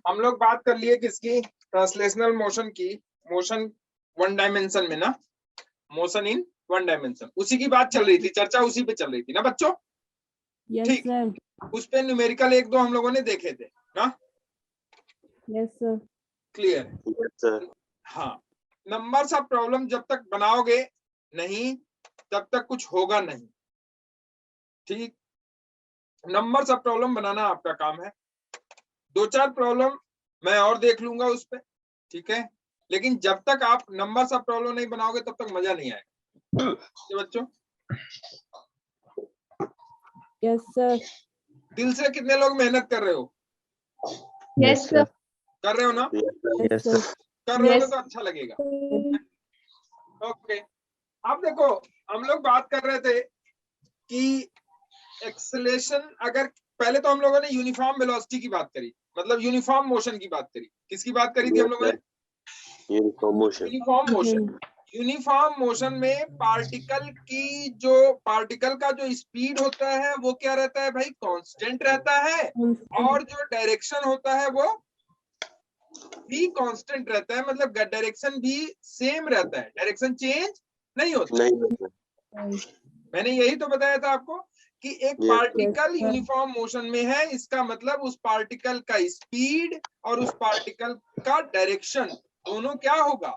हम लोग बात कर लिए किसकी, ट्रांसलेशनल मोशन की, मोशन वन डायमेंशन में ना, मोशन इन वन डायमेंशन, उसी की बात चल रही थी, चर्चा उसी पे चल रही थी ना बच्चों। यस ठीक, सर। उस पे न्यूमेरिकल एक दो हम लोगों ने देखे थे ना। Yes sir. Clear? Yes sir. हाँ, नंबर्स ऑफ प्रॉब्लम जब तक बनाओगे नहीं तब तक कुछ होगा नहीं। ठीक, नंबर्स ऑफ प्रॉब्लम बनाना आपका काम है। दो चार प्रॉब्लम मैं और देख लूंगा उस पे, ठीक है, लेकिन जब तक आप नंबर्स ऑफ प्रॉब्लम नहीं बनाओगे तब तक मजा नहीं आएगा। ये बच्चों, यस सर। दिल से कितने लोग मेहनत कर रहे हो? Yes sir. कर रहे हो ना? Yes sir. कर रहे हो ना Yes. तो अच्छा लगेगा। ओके, अब देखो हम लोग बात कर रहे थे कि एक्सेलेरेशन, अगर पहले तो हम लोगों ने यूनिफॉर्म वेलोसिटी की बात करी, मतलब यूनिफॉर्म मोशन की बात करी। किसकी बात करी थी हम लोगों ने? Uniform motion. Uniform motion. Uniform motion में पार्टिकल की जो पार्टिकल का जो स्पीड होता है वो क्या रहता है भाई? कांस्टेंट रहता है, और जो डायरेक्शन होता है वो भी कांस्टेंट रहता है, मतलब डायरेक्शन भी सेम रहता है, डायरेक्शन चेंज नहीं होता। नहीं, मैंने यही तो बताया था आपको कि एक Yes. Particle Yes, sir. Uniform motion में है, इसका मतलब उस पार्टिकल का स्पीड और उस पार्टिकल का डायरेक्शन दोनों क्या होगा?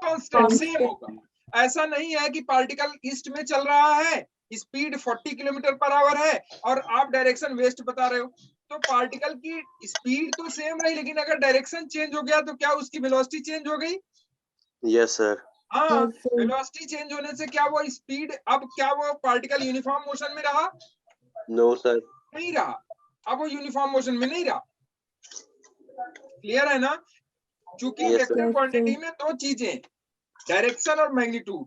कांस्टेंट, सेम होगा। ऐसा नहीं है कि पार्टिकल ईस्ट में चल रहा है, स्पीड 40 किलोमीटर पर आवर है और आप डायरेक्शन वेस्ट बता रहे हो, तो पार्टिकल की स्पीड तो सेम रही, लेकिन अगर डायरेक्शन चेंज हो गया तो क्या उसकी वेलोसिटी चेंज हो गई? Yes sir. हाँ, Yes, sir. वेलोसिटी चेंज होने से क्या वो स्पीड, अब क्या वो पार्टिकल यूनिफॉर्म मोशन में रहा? No sir. नहीं रहा, अब वो यूनिफॉर्म मोशन में नहीं रहा। क्लियर है ना? क्योंकि Yes, वेक्टर sir. क्वांटिटी में दो चीजें, डायरेक्शन और मैग्नीट्यूड।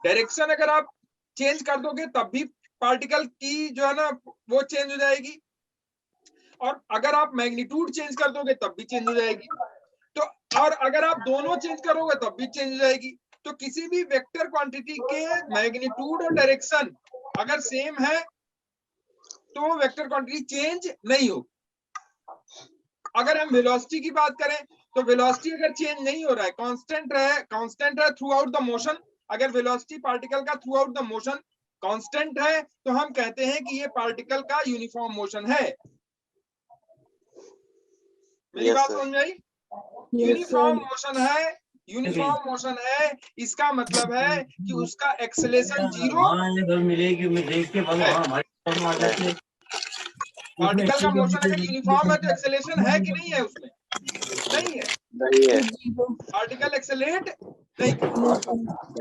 डायरेक्शन अगर आप चेंज कर दोगे तब भी पार्टिकल की जो है ना वो चेंज हो जाएगी, और अगर आप मैग्नीट्यूड चेंज कर दोगे तब भी चेंज हो जाएगी। तो और अगर आप दोनों चेंज करोगे तब भी चेंज हो जाएगी। तो किसी भी वेक्टर क्वांटिटी के मैग्नीट्यूड और डायरेक्शन अगर सेम है तो वेक्टर क्वांटिटी चेंज नहीं होगी। अगर हम वेलोसिटी की बात करें तो वेलोसिटी अगर चेंज नहीं हो रहा है, कांस्टेंट है थ्रू आउट द मोशन, अगर वेलोसिटी पार्टिकल का through out the motion constant है तो हम कहते हैं कि ये पार्टिकल का यूनिफॉर्म मोशन है। मेरी Yes, बात sir. समझ आई? Yes, uniform sir. मोशन है, यूनिफॉर्म मोशन है, इसका मतलब है कि उसका एक्सेलेरेशन जीरो, पार्टिकल का मोशन अगर यूनिफॉर्म है तो एक्सेलेरेशन है कि नहीं है उसमें? नहीं है, नहीं है। पार्टिकल एक्सेलेरेट नहीं कर।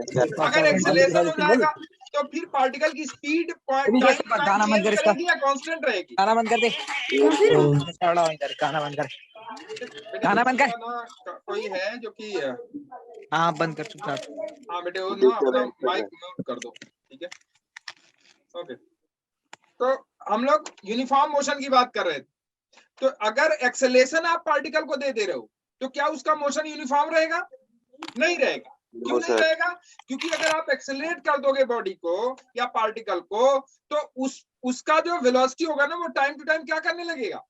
Yes, sir. अगर एक्सेलेरेशन हो जाएगा तो फिर पार्टिकल की स्पीड गाना बंद कर इसका। या कांस्टेंट रहेगी? गाना बंद कर दे। गाना बंद कर, गाना बंद कर। बेटे गाना बंद कर। ना कोई है जो कि हाँ बंद कर चुपचाप। हाँ बेटे वो ना अपना माइक म्यूट कर दो, ठीक है? ओके, तो हम लोग यूनिफॉर्म मोशन की बात कर रहे थे। तो अगर एक्सेलेरेशन आप पार्टिकल को दे रहे हो तो क्या उसका मोशन यूनिफॉर्म रहेगा? नहीं रहेगा। क्यों No, नहीं sir. रहेगा? क्योंकि अगर आप एक्सेलरेट कर दोगे बॉडी को या पार्टिकल को तो उसका जो वेलोसिटी होगा ना वो टाइम टू टाइम क्या करने लगेगा?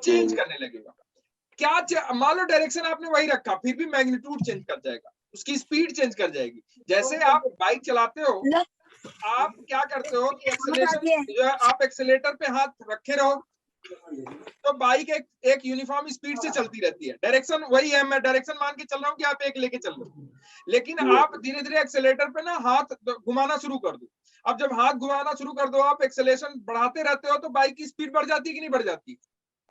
चेंज करने लगेगा। क्या मान लो डायरेक्शन आपने वही रखा, फिर भी मैग्नीट्यूड चेंज कर जाएगा, उसकी स्पीड चेंज कर जाएगी। जैसे आप बाइक चलाते हो, आप क्या करते हो कि एक्सेलरेशन जो है आप एक्सेलेटर पे हाथ रखे रहो तो बाइक एक यूनिफॉर्म स्पीड से चलती रहती है, डायरेक्शन वही है, मैं डायरेक्शन मान के चल रहा हूँ कि आप एक लेके चल रहे हो, लेकिन आप धीरे धीरे एक्सेलेटर पे ना हाथ घुमाना शुरू कर दो। अब जब हाथ घुमाना शुरू कर दो, आप एक्सेलेरेशन बढ़ाते रहते हो तो बाइक की स्पीड बढ़ जाती है कि नहीं बढ़ जाती?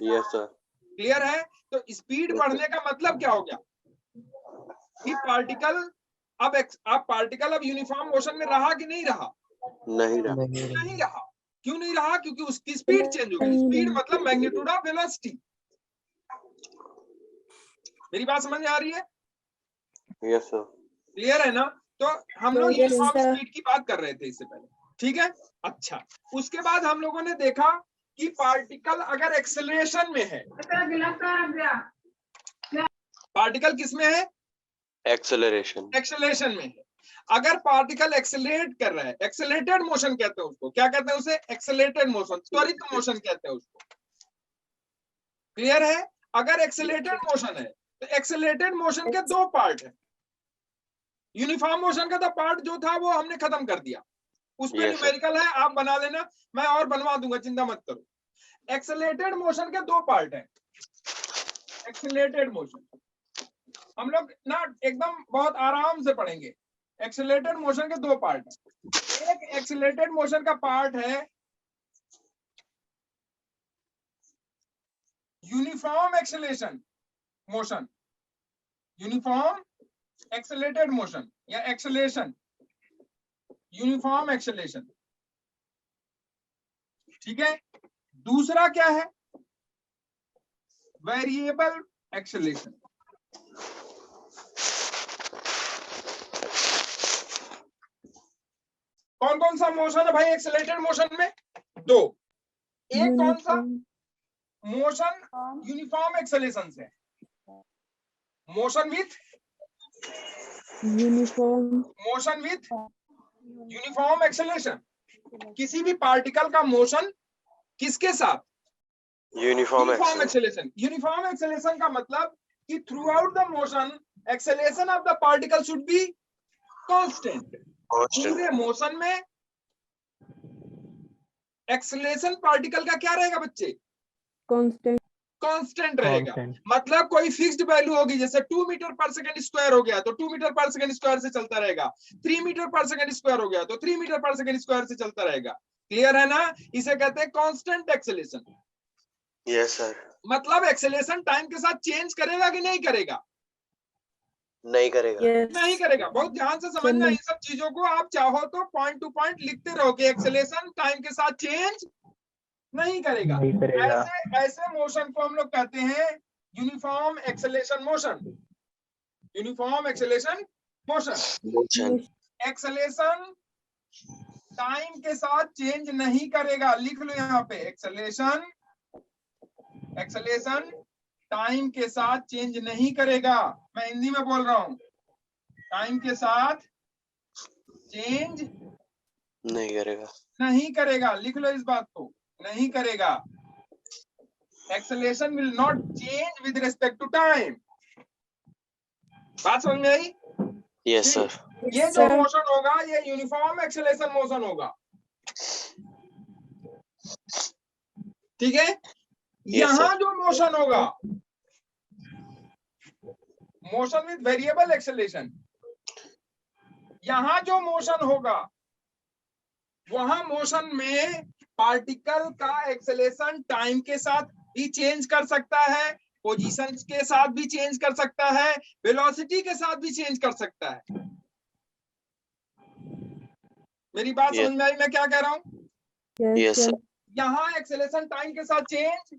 Yes, sir. क्लियर है? तो स्पीड बढ़ने का मतलब क्या हो गया कि पार्टिकल अब यूनिफॉर्म मोशन में रहा कि नहीं रहा? नहीं रहा। नहीं रहा। क्यों नहीं रहा? क्योंकि उसकी स्पीड चेंज हो गई। स्पीड मतलब मैग्नीट्यूड ऑफ वेलोसिटी। मेरी बात समझ में आ रही है? Yes, sir. क्लियर है ना? तो हम लोग Yes, यूनिफॉर्म sir. स्पीड की बात कर रहे थे इससे पहले, ठीक है? अच्छा, उसके बाद हम लोगों ने देखा कि पार्टिकल अगर एक्सेलरेशन में है, पार्टिकल किस में है? Acceleration. एक्सेलरेशन में है। अगर पार्टिकल एक्सेलरेट कर रहा है, एक्सेलरेटेड मोशन कहते हैं उसको। क्या कहते हैं उसे? एक्सेलरेटेड मोशन, त्वरित मोशन कहते हैं उसको। क्लियर है? अगर एक्सेलरेटेड मोशन है तो एक्सेलरेटेड मोशन के दो पार्ट है। यूनिफॉर्म मोशन का तो पार्ट जो था वो हमने खत्म कर दिया, उसमें Yes, sir. न्यूमेरिकल है, आप बना लेना, मैं और बनवा दूंगा, चिंता मत करो। एक्सेलरेटेड मोशन के दो पार्ट है। एक्सेलरेटेड मोशन हम लोग ना एकदम बहुत आराम से पढ़ेंगे। एक्सेलरेटेड मोशन के दो पार्ट है। एक एक्सेलरेटेड मोशन का पार्ट है uniform acceleration motion, uniform accelerated motion या एक्सेलरेशन, यूनिफॉर्म एक्सेलरेशन। ठीक है। दूसरा क्या है? Variable acceleration. कौन कौन सा मोशन है भाई एक्सेलरेटेड मोशन में? दो। एक कौन सा? मोशन यूनिफॉर्म एक्सेलरेशन से, मोशन विथ यूनिफॉर्म एक्सेलरेशन। किसी भी पार्टिकल का मोशन किसके साथ? Uniform acceleration. यूनिफॉर्म एक्सेलरेशन का मतलब कि through out the motion acceleration of the particle should be constant. पूरे मोशन में एक्सेलरेशन पार्टिकल का क्या रहेगा बच्चे? कांस्टेंट रहेगा। मतलब कोई फिक्स्ड वैल्यू होगी, जैसे 2 मीटर पर सेकंड स्क्वायर हो गया तो 2 मीटर पर सेकंड स्क्वायर से चलता रहेगा, 3 मीटर पर सेकंड स्क्वायर हो गया तो 3 मीटर पर सेकंड स्क्वायर से चलता रहेगा। क्लियर है ना? इसे कहते हैं कांस्टेंट एक्सेलरेशन। Yes sir. मतलब एक्सेलरेशन टाइम के साथ चेंज करेगा कि नहीं करेगा? नहीं करेगा। नहीं करेगा। बहुत ध्यान से समझना इन सब चीजों को। आप चाहो तो पॉइंट टू पॉइंट लिखते रहो कि एक्सेलरेशन टाइम के साथ चेंज नहीं करेगा। ऐसे मोशन को हम लोग कहते हैं uniform acceleration motion. Uniform acceleration motion. Acceleration time के साथ चेंज नहीं करेगा। लिख लो यहाँ पे, एक्सेलरेशन टाइम के साथ चेंज नहीं करेगा। मैं हिंदी में बोल रहा हूं, टाइम के साथ चेंज नहीं करेगा। लिख लो इस बात को, नहीं करेगा। Acceleration will not change with respect to time. बात समझ में आई? Yes sir. ये जो मोशन होगा ये यूनिफॉर्म एक्सेलरेशन मोशन होगा। ठीक है। यहां जो मोशन होगा, मोशन विद वेरिएबल एक्सेलरेशन, यहां जो मोशन होगा वहां मोशन में पार्टिकल का एक्सेलरेशन टाइम के साथ भी चेंज कर सकता है, पोजीशन के साथ भी चेंज कर सकता है, वेलोसिटी के साथ भी चेंज कर सकता है। मेरी बात समझ में आई मैं क्या कह रहा हूँ? Yes sir. यहाँ एक्सेलरेशन टाइम के साथ चेंज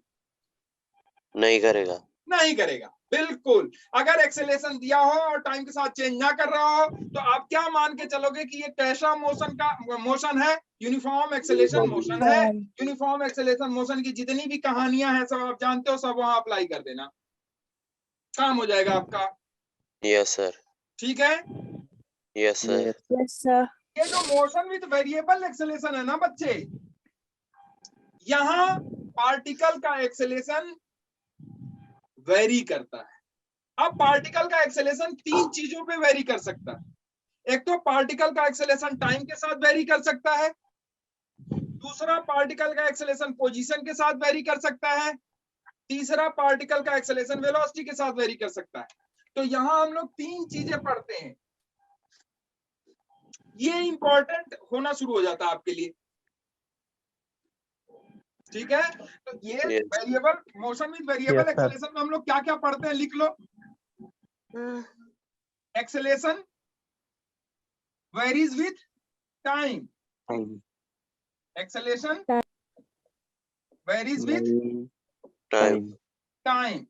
नहीं करेगा। नहीं करेगा, बिल्कुल। अगर एक्सेलरेशन दिया हो और टाइम के साथ चेंज ना कर रहा हो तो आप क्या मान के चलोगे कि ये कैसा मोशन है? यूनिफॉर्म एक्सेलरेशन मोशन है। यूनिफॉर्म एक्सेलरेशन मोशन की जितनी भी कहानियां हैं सब आप जानते हो, सब वहां अप्लाई कर देना, काम हो जाएगा आपका। Yes sir. ठीक है। Yes sir. Yes sir. ये जो मोशन विद वेरिएबल एक्सेलरेशन है ना बच्चे, यहाँ पार्टिकल का एक्सेलरेशन वेरी करता है। अब पार्टिकल का एक्सेलरेशन तीन चीजों पे वेरी कर सकता है। एक तो पार्टिकल का एक्सेलरेशन टाइम के साथ वेरी कर सकता है, दूसरा पार्टिकल का एक्सेलरेशन पोजीशन के साथ वेरी कर सकता है, तीसरा पार्टिकल का एक्सेलरेशन वेलोसिटी के साथ वेरी कर सकता है। तो यहां हम लोग तीन चीजें पढ़ते हैं, ये इंपॉर्टेंट होना शुरू हो जाता है आपके लिए। ठीक है। तो ये variable motion with variable acceleration में हम लोग क्या क्या पढ़ते हैं, लिख लो। Acceleration varies with time. Acceleration varies with time.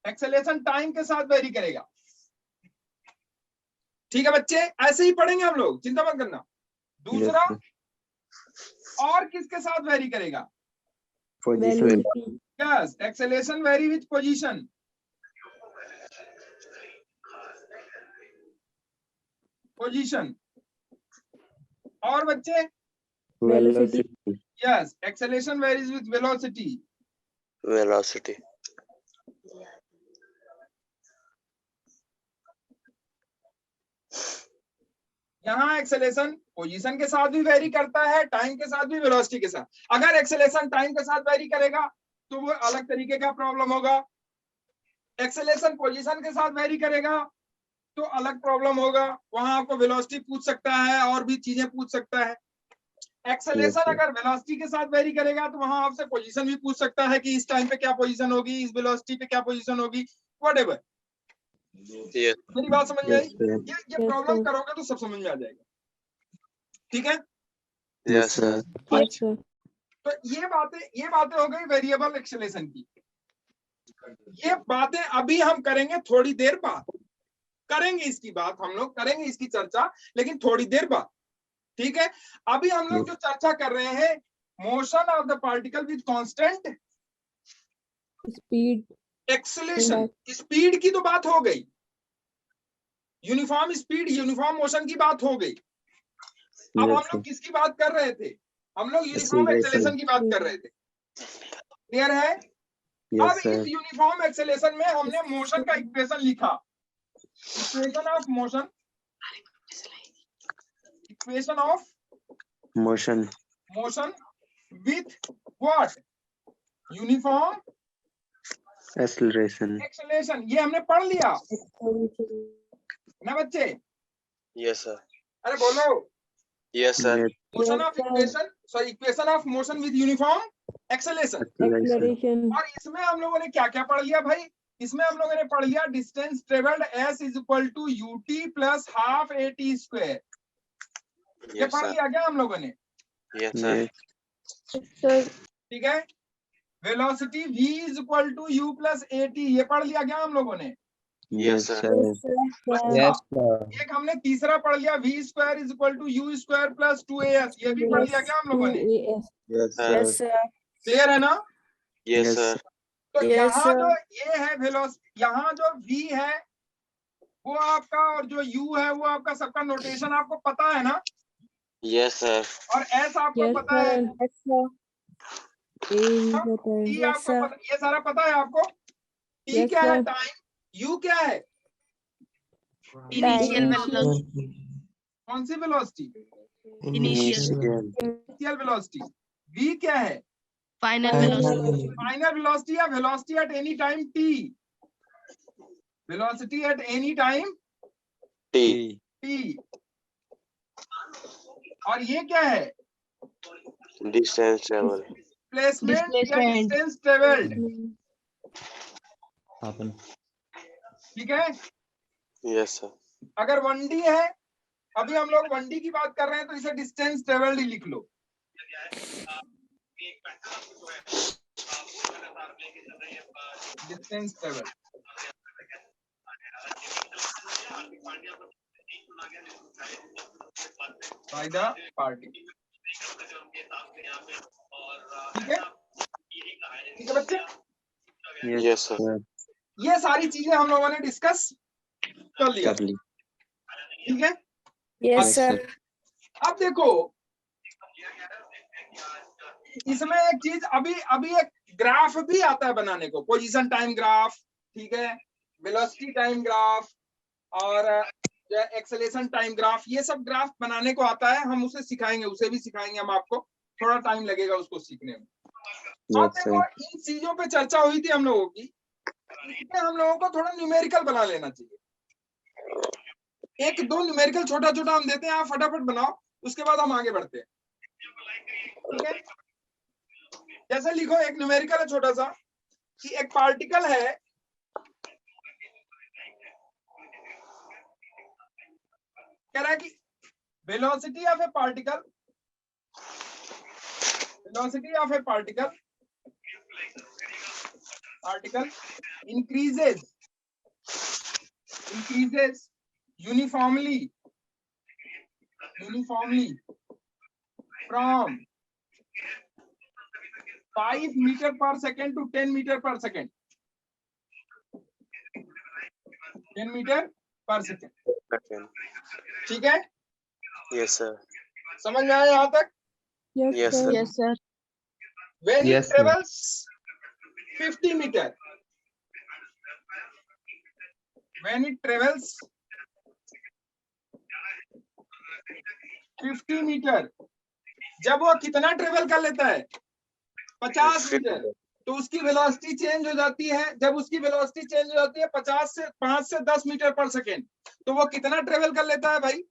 Acceleration time के साथ वेरी करेगा। ठीक है बच्चे, ऐसे ही पढ़ेंगे हम लोग, चिंता मत करना। दूसरा और किसके साथ वेरी करेगा? Yes, acceleration very with position. Position और बच्चे velocity. Yes, acceleration varies with velocity. velocity, यहाँ एक्सेलेरेशन पोजीशन के साथ भी वेरी करता है, टाइम के साथ भी, वेलोसिटी के साथ। अगर एक्सेलेरेशन टाइम के साथ वेरी करेगा तो वो अलग तरीके का प्रॉब्लम होगा, एक्सेलेरेशन पोजीशन के साथ वेरी करेगा तो अलग प्रॉब्लम होगा, वहां आपको वेलोसिटी पूछ सकता है और भी चीजें पूछ सकता है। एक्सेलेरेशन अगर वेलोसिटी के साथ वेरी करेगा तो वहां आपसे पोजीशन भी पूछ सकता है कि इस टाइम पे क्या पोजीशन होगी, इस वेलोसिटी पे क्या पोजीशन होगी, व्हाटएवर। yes, मेरी बात समझ में आई? Yes, sir. ये प्रॉब्लम करोगे तो सब समझ में आ जाएगा, ठीक है? yes sir, Yes, sir. तो ये बातें हो गई वेरिएबल एक्सेलेरेशन की। ये बातें अभी हम करेंगे, थोड़ी देर बाद करेंगे इसकी बात, हम लोग करेंगे इसकी चर्चा, लेकिन थोड़ी देर बाद, ठीक है? अभी हम लोग जो चर्चा कर रहे हैं, motion of the particle with constant Speed. Acceleration, speed की तो बात हो गई, यूनिफॉर्म स्पीड, यूनिफॉर्म मोशन की बात हो गई। अब हम लोग किसकी बात कर रहे थे? हम लोग यूनिफॉर्म एक्सेलेरेशन की बात कर रहे थे, क्लियर है? अब इस यूनिफॉर्म एक्सेलेरेशन में हमने मोशन का इक्वेशन लिखा, equation of motion, equation of Motion. Motion with what? Uniform Acceleration. Acceleration. ये हमने पढ़ लिया ना बच्चे? yes sir, अरे बोलो। yes sir, Yes, motion of Yes, sir. Equation, sorry equation of motion with uniform acceleration. Acceleration. और इसमें हम लोगों ने क्या क्या पढ़ लिया भाई? इसमें हम लोगों ने पढ़ लिया distance travelled s is equal to ut plus half at square. ये yes पढ़ sir, लिया क्या हम लोगों ने? yes sir, yes, Sir. ठीक है। Velocity v is equal to u plus at, ये पढ़ लिया क्या हम लोगों ने? yes sir, Yes, sir. Yes, sir. एक हमने तीसरा पढ़ लिया v square is equal to u square plus 2as, ये भी पढ़ लिया क्या हम लोगों ने? Yes. yes, Yes, sir. Clear है ना? yes Yes, sir, तो Yes, यहाँ sir. जो ये है वेलोसिटी, यहाँ जो v है वो आपका, और जो u है वो आपका, सबका नोटेशन आपको पता है ना? yes sir, और s आपको Yes, पता है, sir. Yes, sir. t Yes, आपको sir. पता, ये सारा पता है आपको? t Yes, क्या है? sir. टाइम। u क्या है? Initial Time. velocity. कौन सी velocity? Initial. Initial velocity. v क्या है? Final Final velocity. Final velocity या velocity at any time t? Velocity at any time t, t। और ये क्या है? distance travel, प्लेसमेंट या Displacement. डिस्टेंस ट्रेवल्ड, ठीक है? yes sir, अगर 1D है, अभी हम लोग 1D की बात कर रहे हैं तो इसे डिस्टेंस ट्रेवल्ड ही लिख लो। Distance travelled by the party, ठीक है? ठीक है बच्चे? yes sir, ये सारी चीजें हम लोगों ने डिस्कस कर लिया, ठीक है? Yes, sir. अब देखो इसमें एक चीज, अभी एक ग्राफ भी आता है बनाने को, पोजीशन टाइम ग्राफ, ठीक है? वेलोसिटी टाइम ग्राफ और एक्सेलेरेशन टाइम ग्राफ, ये सब ग्राफ बनाने को आता है, हम उसे सिखाएंगे, उसे भी सिखाएंगे हम आपको, थोड़ा टाइम लगेगा उसको सीखने में। अब देखो इन चीजों पे चर्चा हुई थी हम लोगों की, इसमें हम लोगों को थोड़ा न्यूमेरिकल बना लेना चाहिए। एक दो न्यूमेरिकल छोटा छोटा हम देते हैं, आप फटाफट बनाओ, उसके बाद हम आगे बढ़ते हैं, ठीक है? जैसे लिखो, एक न्यूमेरिकल है छोटा सा, कि एक पार्टिकल है, कह रहा है कि velocity of A particle, velocity of A particle increases uniformly from 5 meter per second to 10 meter per second, 10 meter per second, ठीक है? yes sir, समझ में आया यहाँ तक? Yes, Yes, sir. sir. Yes, sir. When Yes, it sir. travels 50 meter. When it travels 50 meter, जब वो कितना ट्रेवल कर लेता है 50 मीटर, तो उसकी वेलोसिटी चेंज हो जाती है। जब उसकी वेलोसिटी चेंज हो जाती है 5 से 10 मीटर पर सेकेंड, तो वो कितना ट्रेवल कर लेता है भाई?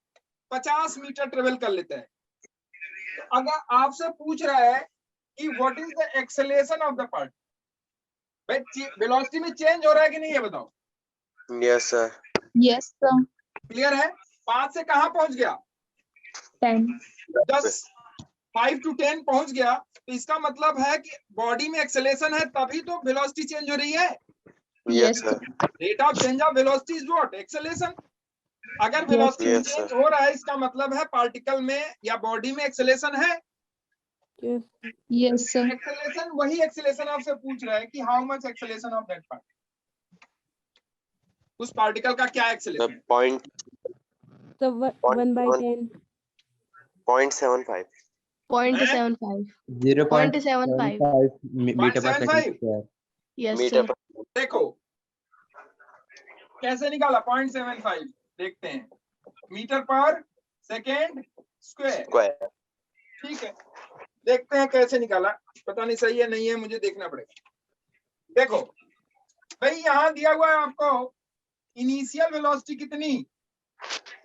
50 मीटर ट्रेवल कर लेता है। तो अगर आपसे पूछ रहा है कि what is the acceleration of the part, भाई वेलोसिटी में चेंज हो रहा है कि नहीं, ये बताओ। Yes sir, Yes, sir. Clear है? 5 से कहां पहुंच गया? 10. 10, 5 to 10 पहुंच गया। तो इसका मतलब है कि बॉडी में एक्सेलरेशन है, तभी तो वेलोसिटी चेंज हो रही है। Yes sir, rate of change of velocity is what? Acceleration. अगर वेलोसिटी Yes, चेंज sir. हो रहा है, इसका मतलब है पार्टिकल में या बॉडी में एक्सेलरेशन है। Yes. Yes, sir. एक्सेलरेशन, वही एक्सेलरेशन आपसे पूछ रहा है कि how much acceleration of that part, उस पार्टिकल का क्या the acceleration? point So 1/10. 0.75. 0.75. 0.75 meter per 0.75? second square. Yes, Meter sir. per देखो कैसे निकाला 0.75, देखते हैं। मीटर पर सेकेंड स्क्वायर, square. ठीक है, देखते हैं कैसे निकाला। पता नहीं सही है नहीं है, मुझे देखना पड़ेगा। देखो भाई, यहाँ दिया हुआ है आपको इनिशियल वेलोसिटी कितनी?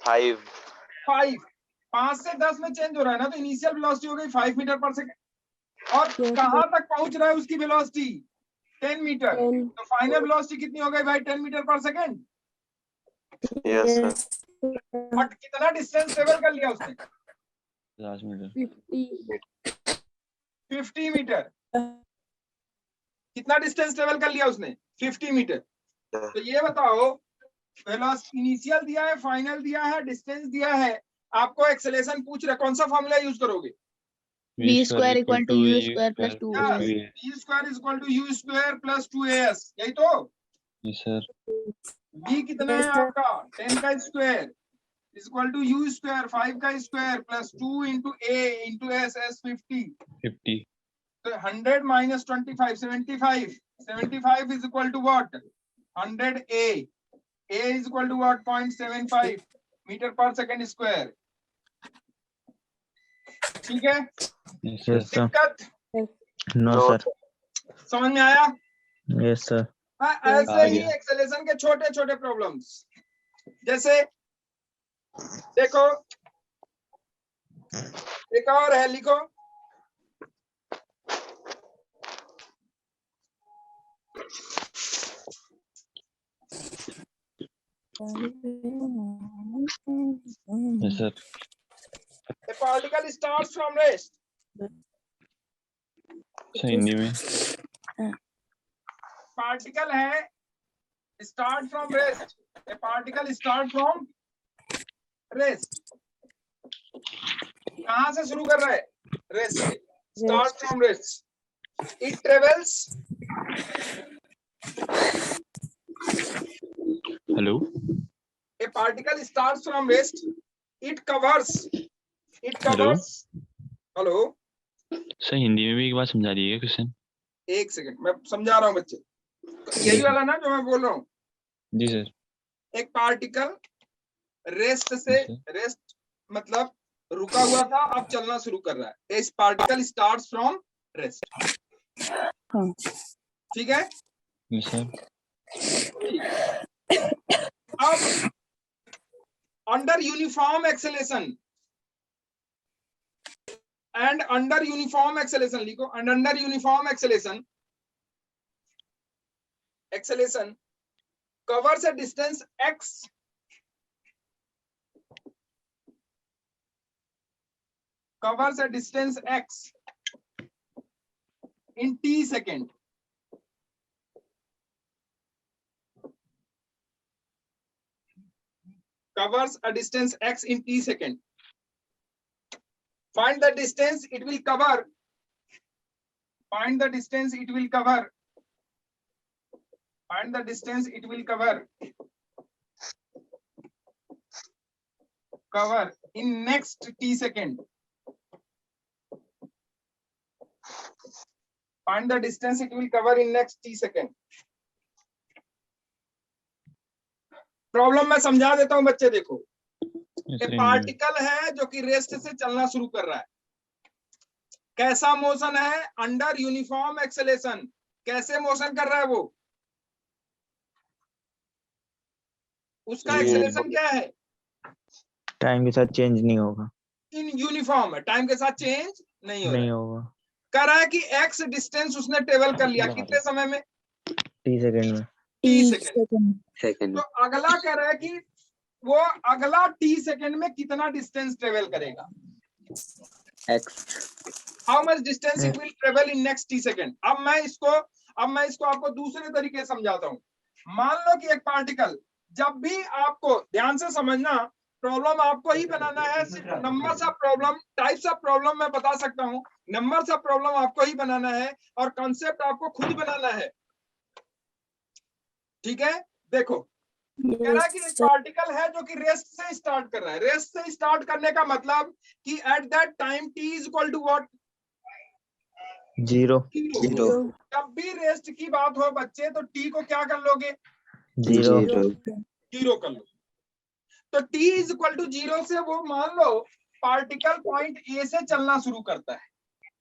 5. 5। 5 से 10 में चेंज हो रहा है ना, तो इनिशियल वेलोसिटी हो गई 5 मीटर पर सेकेंड। और Yes, कहां तक पहुंच रहा है उसकी वेलोसिटी? 10 मीटर। 10. तो फाइनल वेलोसिटी कितनी हो गई भाई? 10 मीटर पर सेकेंड। Yes, sir. बट कितना डिस्टेंस ट्रेवल कर लिया उसने? 50 meter. 50. 50 मीटर। कितना डिस्टेंस ट्रेवल कर लिया उसने? 50 मीटर। तो ये बताओ, वेलोसिटी इनिशियल दिया है, फाइनल दिया है, डिस्टेंस दिया है, आपको एक्सेलरेशन पूछ रहा है, कौन सा फॉर्मूला यूज करोगे? V square equal to U square plus 2AS. v square is equal to U square plus 2as, यही तो। Yes, sir. v कितना है आपका? 10 का square is equal to U square 5 का square plus 2 into a into s s 50। 50. तो 100 minus 25, 75। 75 is equal to what? 100 a. A is equal to what? 0.75 meter per second square. ठीक है? Yes, sir. दिक्कत No, No, sir. समझ में आया? Yes, sir. हाँ, ऐसे आ ही गया। एक्सेलरेशन के छोटे छोटे प्रॉब्लम्स, जैसे देखो एक और है, लिखो। Yes, sir. A particle starts from rest. Sir Hindi में पार्टिकल है start from rest. A particle start from rest. कहां से शुरू कर रहा है? रेस्ट से। Start from rest. It travels, hello A particle start from rest, it covers hello sir Hindi में भी एक बार समझा दीजिएगा क्वेश्चन। एक सेकंड, मैं समझा रहा हूँ बच्चे, यही वाला ना जो मैं बोल रहा हूँ। जी सर। एक पार्टिकल रेस्ट से, रेस्ट मतलब रुका हुआ था, अब चलना शुरू कर रहा है। इस पार्टिकल स्टार्ट्स फ्रॉम रेस्ट। ठीक है? Yes sir. अब under uniform acceleration and under uniform acceleration लिखो, and under uniform acceleration covers a distance x in t second. Covers a distance x in t second. Find the distance it will cover. Find the distance it will cover. Find the distance it will cover. Cover in next t second. Find the distance it will cover in next t second. Problem मैं समझा देता हूं बच्चे, देखो एक particle है जो कि रेस्ट से चलना शुरू कर रहा है। कैसा मोशन है? Under uniform acceleration. कैसे मोशन कर रहा है वो? उसका एक्सेलेरेशन क्या है? टाइम के साथ चेंज नहीं होगा। इन यूनिफॉर्म है, टाइम के साथ चेंज नहीं होगा। कर रहा है कि एक्स डिस्टेंस उसने ट्रेवल कर लिया कितने समय में? टी सेकंड में। T second. तो अगला कह रहा है कि वो अगला टी सेकंड में कितना डिस्टेंस ट्रेवल करेगा? X. How much distance it will travel in next T second. अब मैं इसको आपको दूसरे तरीके से समझाता हूँ। मान लो कि एक पार्टिकल, जब भी आपको ध्यान से समझना, प्रॉब्लम आपको ही बनाना है। सिर्फ numbers of problem, types of problem मैं बता सकता हूँ, नंबर्स ऑफ प्रॉब्लम आपको ही बनाना है और कॉन्सेप्ट आपको खुद बनाना है। ठीक है, देखो कह रहा है कि एक पार्टिकल है जो कि रेस्ट से स्टार्ट कर रहा है। रेस्ट से स्टार्ट करने का मतलब कि at that time T is equal to what? 0। जब भी रेस्ट की बात हो बच्चे तो टी को क्या कर लोगे? 0 कर लो। तो टी इज इक्वल टू 0 से वो मान लो पार्टिकल पॉइंट ए से चलना शुरू करता है।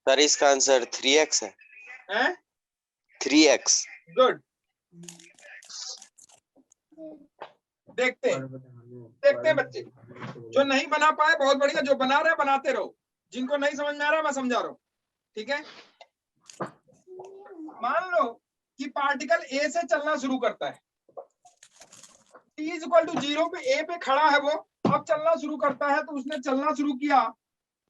सर इसका आंसर 3x है। 3x। गुड। देखते हैं बच्चे, जो नहीं बना पाए बहुत बढ़िया, जो बना रहे बनाते रहो, जिनको नहीं समझ में आ रहा मैं समझा रहा हूँ। ठीक है, मान लो कि पार्टिकल ए से चलना शुरू करता है, t इज इक्वल टू 0 पे ए पे खड़ा है वो, अब चलना शुरू करता है। तो उसने चलना शुरू किया,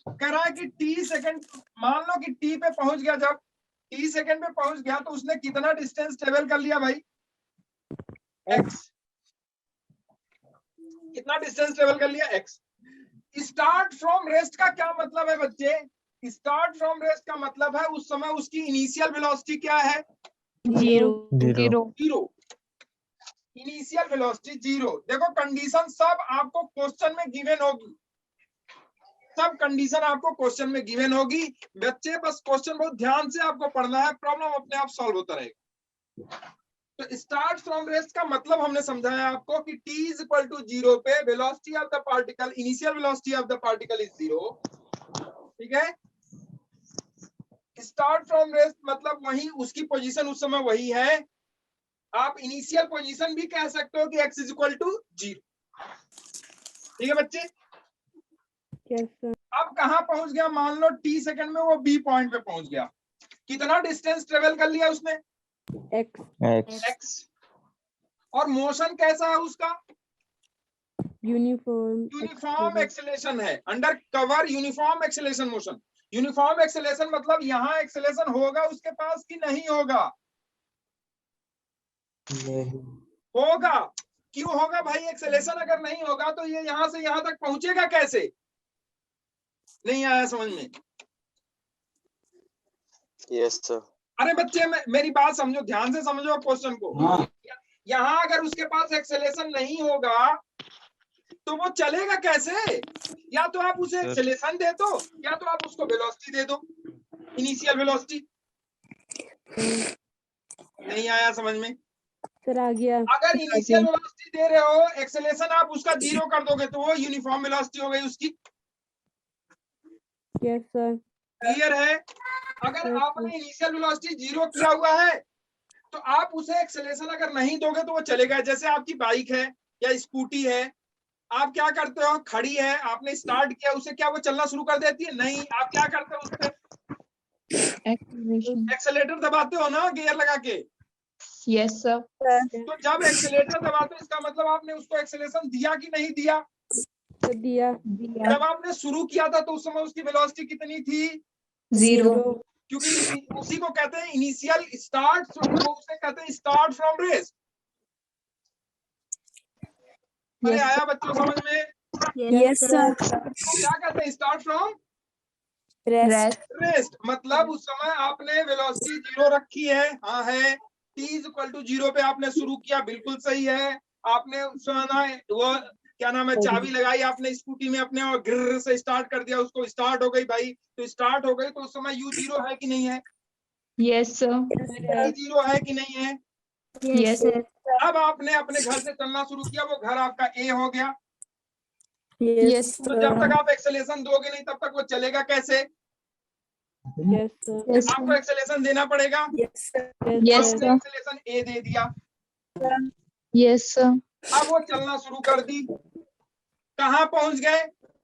कह रहा है कि t सेकंड, मान लो कि t पे पहुंच गया, जब t सेकंड पे पहुंच गया तो उसने कितना डिस्टेंस ट्रेवल कर लिया भाई? x। कितना डिस्टेंस ट्रेवल कर लिया? x। स्टार्ट फ्रॉम रेस्ट का क्या मतलब है बच्चे? स्टार्ट फ्रॉम रेस्ट का मतलब है उस समय उसकी इनिशियल वेलोसिटी क्या है? 0। Initial velocity 0। देखो कंडीशन सब आपको क्वेश्चन में गिवन होगी, सब कंडीशन आपको क्वेश्चन में गिवन होगी बच्चे। बस क्वेश्चन बहुत ध्यान से आपको पढ़ना है, प्रॉब्लम अपने आप सॉल्व होता रहेगा। तो स्टार्ट फ्रॉम रेस्ट का मतलब हमने समझाया आपको कि t इज इक्वल टू 0 पे velocity of the particle, initial velocity of the particle is 0। ठीक है, स्टार्ट फ्रॉम रेस्ट मतलब वही उसकी पोजीशन उस समय वही है। आप इनिशियल पोजीशन भी कह सकते हो कि x इज इक्वल टू 0। ठीक है बच्चे? Yes, sir. अब कहां पहुंच गया? मान लो t सेकंड में वो b पॉइंट पे पहुंच गया। कितना डिस्टेंस ट्रेवल कर लिया उसने? x। और मोशन कैसा है उसका? यूनिफॉर्म एक्सेलेरेशन है, under cover uniform acceleration motion. Uniform acceleration मतलब यहाँ एक्सेलेरेशन होगा उसके पास कि नहीं होगा? होगा। क्यों होगा भाई? एक्सेलेरेशन अगर नहीं होगा तो ये यहां से यहां तक पहुंचेगा कैसे? नहीं आया समझ में? Yes sir. अरे बच्चे मेरी बात समझो, ध्यान से समझो क्वेश्चन को। यहाँ अगर उसके पास एक्सेलेरेशन नहीं होगा तो वो चलेगा कैसे? या तो आप उसे एक्सेलेरेशन दे दो या तो आप उसको वेलोसिटी दे दो, इनिशियल वेलोसिटी। नहीं आया समझ में? सर आ गया। अगर इनिशियल वेलोसिटी दे रहे हो, एक्सेलेरेशन आप उसका 0 कर दोगे तो वो यूनिफॉर्म वेलोसिटी हो गई उसकी। Yes sir. क्लियर है? अगर आपने इनिशियल वेलोसिटी 0 किया हुआ है तो आप उसे एक्सेलेरेशन अगर नहीं दोगे तो वो चलेगा। जैसे आपकी बाइक है या स्कूटी है, आप क्या करते हो? खड़ी है, आपने स्टार्ट किया उसे, क्या वो चलना शुरू कर देती है? नहीं। आप क्या करते हो उस पे? एक्सेलेरेटर दबाते हो ना, गियर लगा के। Yes sir. तो जब एक्सेलेरेटर दबाते हो इसका मतलब आपने उसको एक्सेलेरेशन दिया कि नहीं दिया? दिया। जब आपने शुरू किया था तो उस समय उसकी वेलोसिटी कितनी थी? 0। क्योंकि उसी को कहते हैं इनिशियल स्टार्ट, उसे कहते हैं स्टार्ट फ्रॉम रेस्ट। अरे आया बच्चों समझ में? Yes sir. तो क्या कहते हैं? Start from rest. रेस्ट। मतलब उस समय आपने वेलोसिटी 0 रखी है। हाँ है। t इज इक्वल टू 0 पे आपने शुरू किया, बिल्कुल सही है। आपने उस समय ना वो क्या नाम है, चाबी लगाई आपने स्कूटी में अपने और गिर से स्टार्ट कर दिया उसको, स्टार्ट हो गई भाई। तो स्टार्ट हो गई तो उस समय u 0 है कि नहीं है? Yes, sir. जीरो है कि नहीं है? Yes, sir. अब आपने अपने घर से चलना शुरू किया, वो घर आपका ए हो गया। Yes, तो जब तक आप एक्सेलेरेशन दोगे नहीं तब तक वो चलेगा कैसे? Yes, sir. Yes, आपको sir. एक्सेलेरेशन देना पड़ेगा। Yes, Yes, आपने sir. एक्सेलेरेशन ए दे दिया, Yes, sir. अब वो चलना शुरू कर दी। कहाँ पहुंच गए?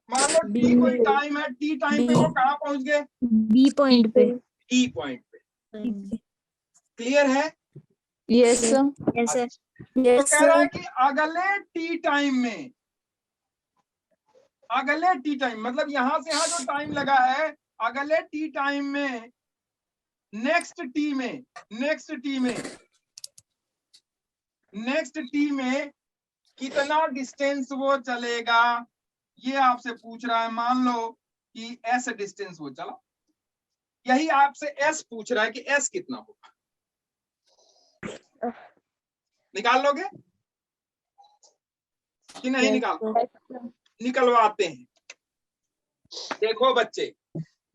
मान लो टी B कोई टाइम है, टी टाइम पे B। वो कहाँ पहुंच गए? B point पे. टी पॉइंट पे। क्लियर है? Yes, sir. Yes, sir. तो Yes, कह रहा है sir. कि अगले टी टाइम में, अगले टी टाइम मतलब यहां से यहां जो टाइम लगा है, अगले टी टाइम में, नेक्स्ट टी में, नेक्स्ट टी में, नेक्स्ट टी में कितना डिस्टेंस वो चलेगा, ये आपसे पूछ रहा है। मान लो कि एस डिस्टेंस वो चला, यही आपसे एस पूछ रहा है कि एस कितना होगा। निकाल लोगे कि नहीं? निकाल निकलवाते हैं। देखो बच्चे,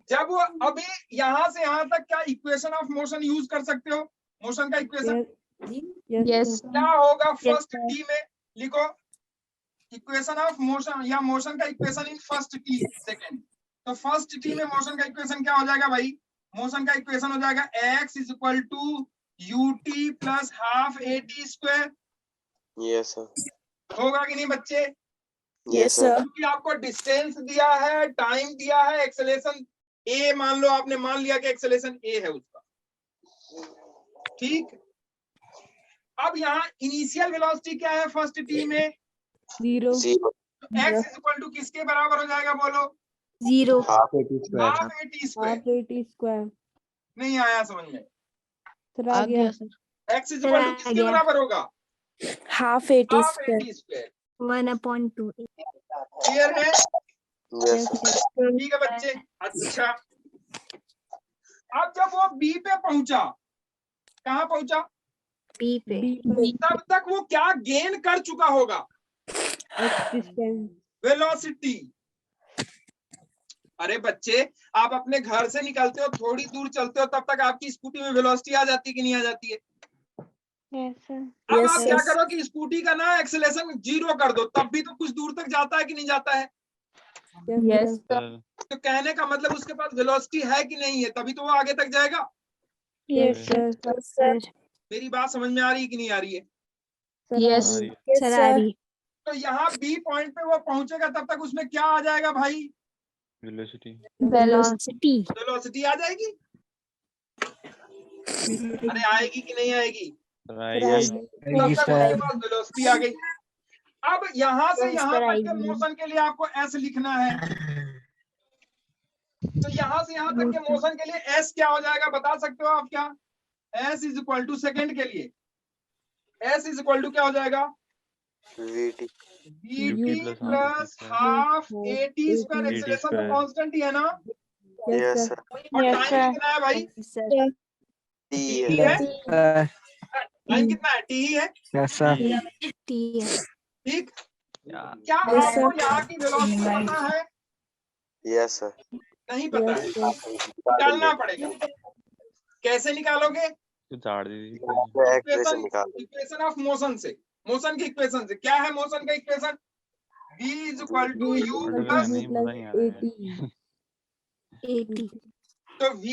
जब वो अभी यहां से यहां तक क्या इक्वेशन ऑफ मोशन यूज कर सकते हो? मोशन का इक्वेशन Yes. क्या होगा? फर्स्ट टी में लिखो इक्वेशन ऑफ मोशन, या मोशन का equation in first T second. तो फर्स्ट टी में मोशन का इक्वेशन क्या हो जाएगा भाई? मोशन का इक्वेशन हो जाएगा x is equal to ut plus half A T square. Yes, sir. होगा कि नहीं बच्चे? Yes, sir. क्योंकि आपको डिस्टेंस दिया है, टाइम दिया है, एक्सेलेरेशन ए मान लो, आपने मान लिया कि एक्सेलेरेशन ए है उसका। ठीक, अब यहाँ इनिशियल वेलोसिटी क्या है फर्स्ट टी में? 0 Zero. x is equal to किसके बराबर हो जाएगा? बोलो। 0 Half AT square. Half A T square. Half AT square नहीं आया समझ में? सर आ गया sir. x is equal to किसके बराबर होगा? Half AT half A square T square. 1/2 clear है? Yes, sir. ठीक है बच्चे। अच्छा, अब जब वो बी पे पहुंचा, कहाँ पहुंचा? B पे तब तक वो क्या गेन कर चुका होगा? X distance velocity. अरे बच्चे, आप अपने घर से निकलते हो, थोड़ी दूर चलते हो, तब तक आपकी स्कूटी में वेलोसिटी आ जाती है कि नहीं आ जाती है? अब Yes, आप क्या sir. करो कि स्कूटी का ना एक्सेलेरेशन 0 कर दो, तब भी तो कुछ दूर तक जाता है कि नहीं जाता है? Yes, sir. तो कहने का मतलब उसके पास वेलोसिटी है कि नहीं है, तभी तो वो आगे तक जाएगा। Yes, sir. मेरी बात समझ में आ रही है कि नहीं आ रही है? Yes. सर आ रही तो यहाँ बी पॉइंट पे वो पहुंचेगा, तब तक उसमें क्या आ जाएगा भाई? वेलोसिटी। वेलोसिटी वेलोसिटी आ जाएगी। अरे आएगी कि नहीं आएगी? Yes. तब तक उसके पास वेलोसिटी आ गई। अब यहाँ से यहाँ तक के मोशन के लिए आपको एस लिखना है। तो यहाँ से यहाँ तक के मोशन के लिए एस क्या हो जाएगा, बता सकते हो आप क्या? S is equal to second के लिए एस इज इक्वल टू क्या हो जाएगा? VT. VT plus half AT square. Acceleration तो कांस्टेंट ही है ना? Yes, sir. और टाइम कितना है भाई? T. T है। टाइम कितना है? T ही है। Yes, sir. ठीक, क्या आपको यहाँ की वेलोसिटी पता है? Yes, sir. नहीं पता है, निकालना पड़ेगा। कैसे निकालोगे? तो झाड़ दी Equation निकाल दो. इक्वेशन ऑफ मोशन से, मोशन की इक्वेशन से। क्या है मोशन का equation? v is equal to u plus नहीं मजा नहीं आ रहा है। तो v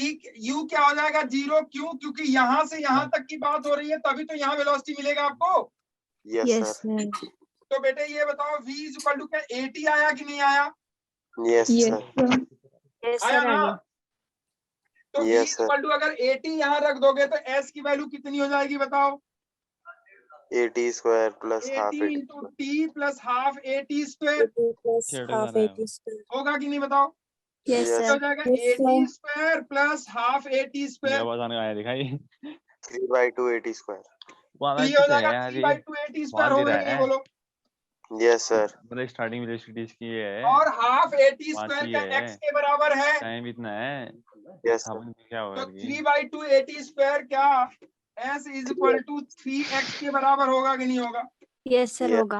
u क्या हो जाएगा? 0। क्यों? क्योंकि यहाँ से यहाँ तक की बात हो रही है, तभी तो यहाँ वेलोसिटी मिलेगा आपको। Yes, sir. तो बेटे ये बताओ, v इज इक्वल टू क्या AT आया कि नहीं आया? Yes, Yes, sir. sir. आया ना? तो v Yes, is equal to अगर AT यहाँ रख दोगे तो s की वैल्यू कितनी हो जाएगी बताओ? AT square plus half AT AT. Into T plus half AT square. होगा कि नहीं बताओ? Yes, हो sir. जाएगा AT square plus half AT ये स्क्वायर। आवाज आने आया दिखाई 3/2 AT square. वो आना ये हो किस है जाएगा यार 3/2 AT स्क्वायर। मान होगा रहा कि नहीं है। बोलो? Yes, sir. मतलब स्टार्टिंग वेलोसिटी इसकी ये है और हाफ AT पांच स्क्वायर ही का है। x के बराबर है। टाइम इतना है। Yes, sir. अब क्या होगा तो ये 3/2 AT स्क्वायर क्या s is equal to 3x के बराबर होगा कि नहीं होगा? यस सर Yes, होगा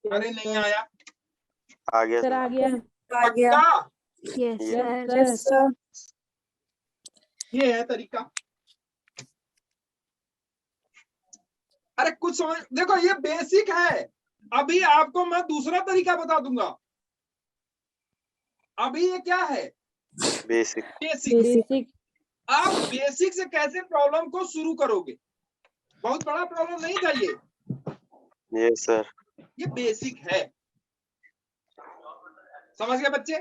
अरे नहीं आया। आ गया सर sir. आ गया पक्का? यस Yes, सर ये है तरीका। अरे कुछ समझ, देखो ये बेसिक है, अभी आपको मैं दूसरा तरीका बता दूंगा। अभी ये क्या है? बेसिक। बेसिक। बेसिक आप बेसिक से कैसे प्रॉब्लम को शुरू करोगे? बहुत बड़ा प्रॉब्लम नहीं था ये, यस सर। ये बेसिक है। समझ गए बच्चे?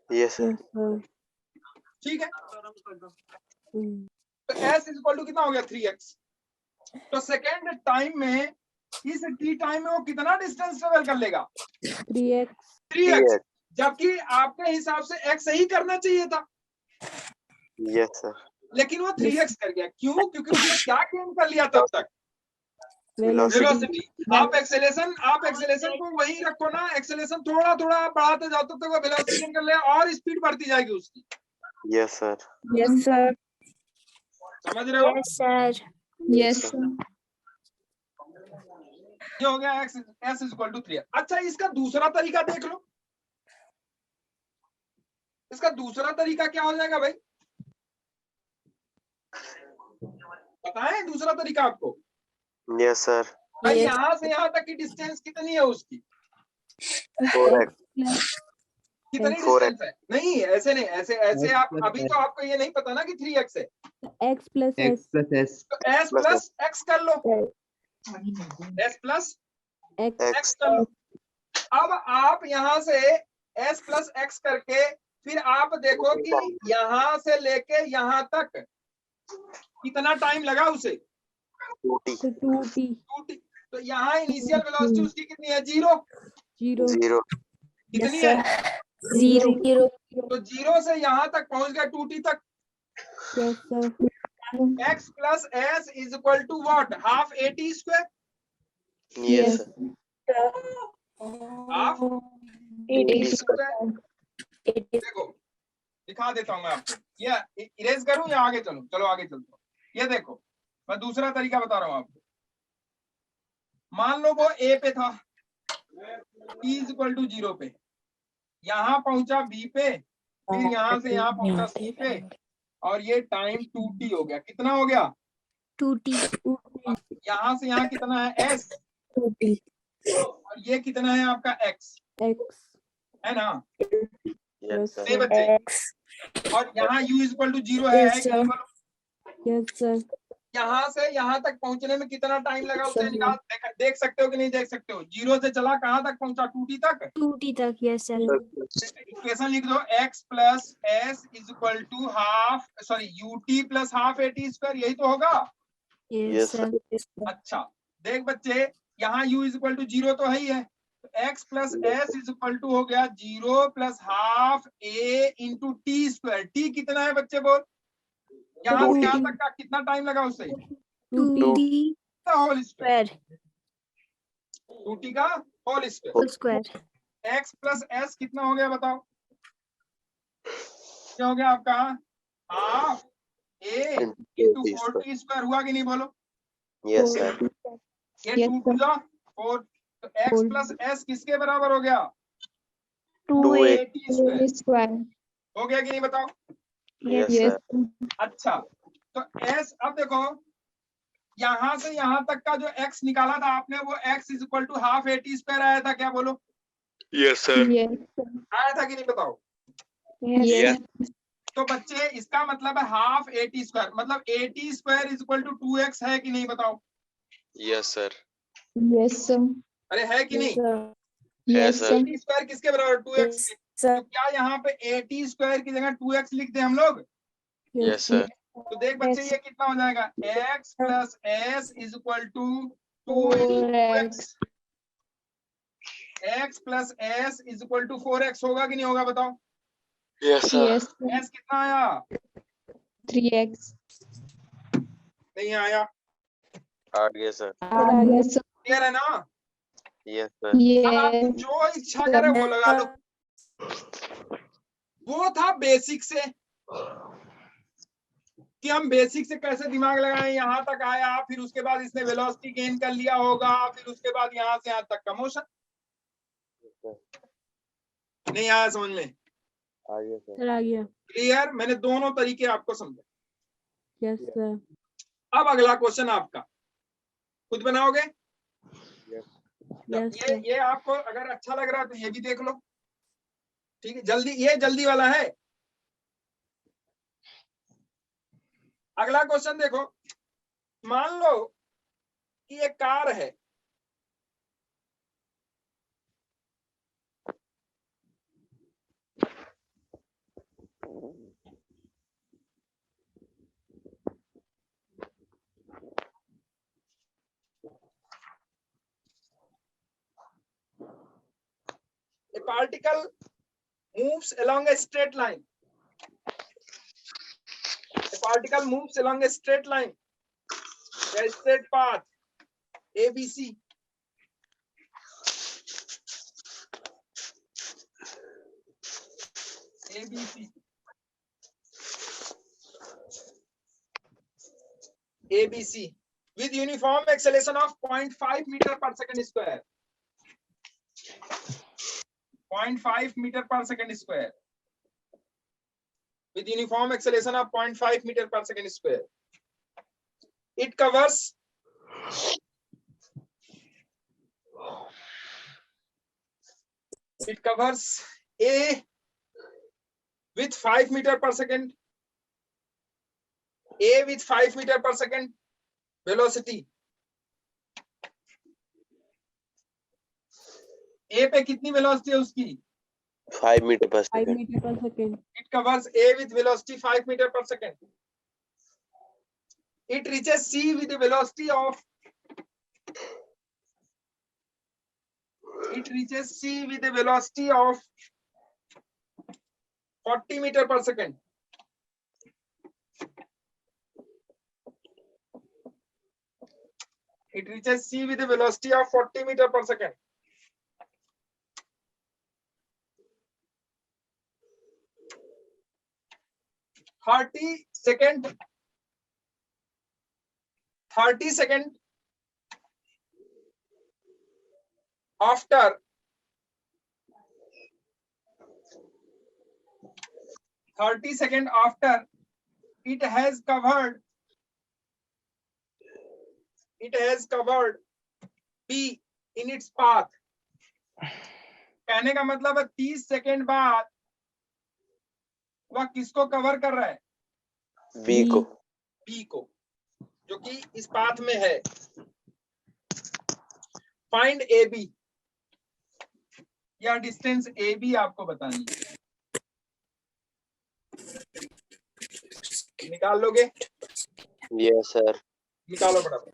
Yes sir. यस सर ठीक है, तो s इज इक्वल टू कितना हो गया 3x। तो सेकेंड टाइम में, इस t टाइम में वो कितना डिस्टेंस ट्रेवल कर लेगा? 3x 3x, जबकि आपके हिसाब से x ही करना चाहिए था, यस सर। लेकिन वो 3x कर गया। क्यों? क्योंकि उसने क्या गेन कर लिया तब तक? वेलोसिटी। वेलोसिटी। आप एक्सेलेरेशन को वही रखो ना, एक्सेलेरेशन थोड़ा थोड़ा आप बढ़ाते जाओ तब तक वो वेलोसिटी गेन कर ले और स्पीड बढ़ती जाएगी उसकी। Yes sir. यस सर समझ रहे हो? Yes sir Yes, sir. ये हो गया s इज इक्वल टू 3। अच्छा, इसका दूसरा तरीका देख लो। इसका दूसरा तरीका क्या हो जाएगा भाई? बताएं दूसरा तरीका आपको। Yes sir. भाई Yes. यहाँ से यहाँ तक की डिस्टेंस कितनी है उसकी? 4x। कितनी 4x। डिस्टेंस है? नहीं, ऐसे नहीं, ऐसे ऐसे आप अभी तो आपको ये नहीं पता ना कि 3x है, x plus s तो s प्लस x कर लो, s प्लस x x कर लो। अब आप यहाँ से s प्लस x करके फिर आप देखो कि यहाँ से लेके यहाँ तक कितना टाइम लगा उसे? 2t। तो 2t 2t। तो यहाँ इनिशियल वेलोसिटी उसकी कितनी है? 0। 0 0। कितनी है? 0 तो 0 से यहाँ तक पहुंच गया 2t तक। yes sir x plus s is equal to what? Half at square. Yes sir. Half 80 square. देखो दिखा देता हूं मैं आपको, ये इरेज करूं या आगे चलूं? चलो आगे चलता हूं। ये देखो, मैं दूसरा तरीका बता रहा हूं आपको। मान लो वो a पे था, t इज इक्वल टू 0 पे, यहाँ पहुंचा b पे, फिर यहाँ से यहाँ पहुंचा c पे, और ये टाइम 2t हो गया। कितना हो गया? 2t यहाँ से यहाँ कितना है? s। 2t और ये कितना है आपका? x x है ना? यस नहीं सर। बच्चे? और यहाँ u इज इक्वल टू 0 है कि नहीं बोलो? yes sir यहाँ से यहाँ तक पहुंचने में कितना टाइम लगा उसे निकाल, देख सकते हो कि नहीं देख सकते हो? 0 से चला कहाँ तक पहुंचा? 2t तक। 2t तक yes sir इक्वेशन लिख दो, x plus s is equal to half, sorry ut plus half at square, यही तो होगा। yes sir अच्छा देख बच्चे, यहाँ u इज इक्वल टू 0 तो है ही है, तो x plus s is equal to हो गया 0 plus half a into T square. t कितना है बच्चे बोल? यहाँ से यहाँ तक का कितना टाइम लगा उससे? 2t whole square. square 2t का whole square. square x plus s कितना हो गया बताओ? क्या हो गया आपका? Half a into 4t square हुआ कि नहीं बोलो? Yes sir. ये Yes, 2 टू 4, तो x प्लस s किसके बराबर हो गया? 2a। Square Square. हो गया कि नहीं बताओ? Yes Yes. सर। अच्छा, तो s, अब देखो यहाँ से यहाँ तक का जो x निकाला था आपने, वो x is equal to half at square आया था, क्या बोलो? Yes sir. Yes. आया था कि नहीं बताओ? Yes. तो बच्चे इसका मतलब है हाफ at स्क्वायर, मतलब at square is equal to 2x है कि नहीं बताओ? Yes sir. Yes, sir. अरे है कि नहीं? Yes, sir. sir. at square किसके बराबर? 2x के। तो क्या यहाँ पे at स्क्वायर की जगह 2x लिख दे हम लोग? Yes sir. तो देख बच्चे ये कितना हो जाएगा? x plus s is equal to 2x। x plus s is equal to 4x होगा कि नहीं होगा बताओ? Yes sir. Yes, sir. s कितना आया? 3x. नहीं आया। आ गया सर। Yes, sir. क्लियर है ना? Yes sir. अब आप Yes. जो इच्छा करे वो लगा लो। वो था बेसिक से, कि हम बेसिक से कैसे दिमाग लगाएं, यहाँ तक आया, फिर उसके बाद इसने वेलोसिटी गेन कर लिया होगा, फिर उसके बाद यहाँ से यहाँ तक का मोशन। नहीं आया समझ में? आ गया सर। सर आ गया क्लियर? मैंने दोनों तरीके आपको समझा। yes sir अब अगला क्वेश्चन आपका, खुद बनाओगे? Yes, ये sir. ये आपको अगर अच्छा लग रहा है तो ये भी देख लो, ठीक है। जल्दी, ये जल्दी वाला है। अगला क्वेश्चन देखो, मान लो कि एक कार है, a particle moves along a straight line. A particle moves along a straight line, a straight path, ABC. ABC. ABC with uniform acceleration of 0.5 meter per second square. 0.5 meter per second square. With uniform acceleration of 0.5 meter per second square. It covers A with 5 meter per second. A with 5 meter per second velocity. A पे कितनी velocity है उसकी? 5 meter per 5 second. meter per second. It covers A with velocity 5 meter per second. It reaches C with a velocity of 40 meter per second. It reaches C with a velocity of 40 meter per second. Thirty second after it has covered B in its path. कहने का मतलब है 30 second बाद वह किसको cover कर रहा है? B को. B को, जो कि इस पाथ में है। फाइंड AB, या डिस्टेंस AB आपको बतानी है। निकाल लोगे? Yes sir. निकालो फटाफट।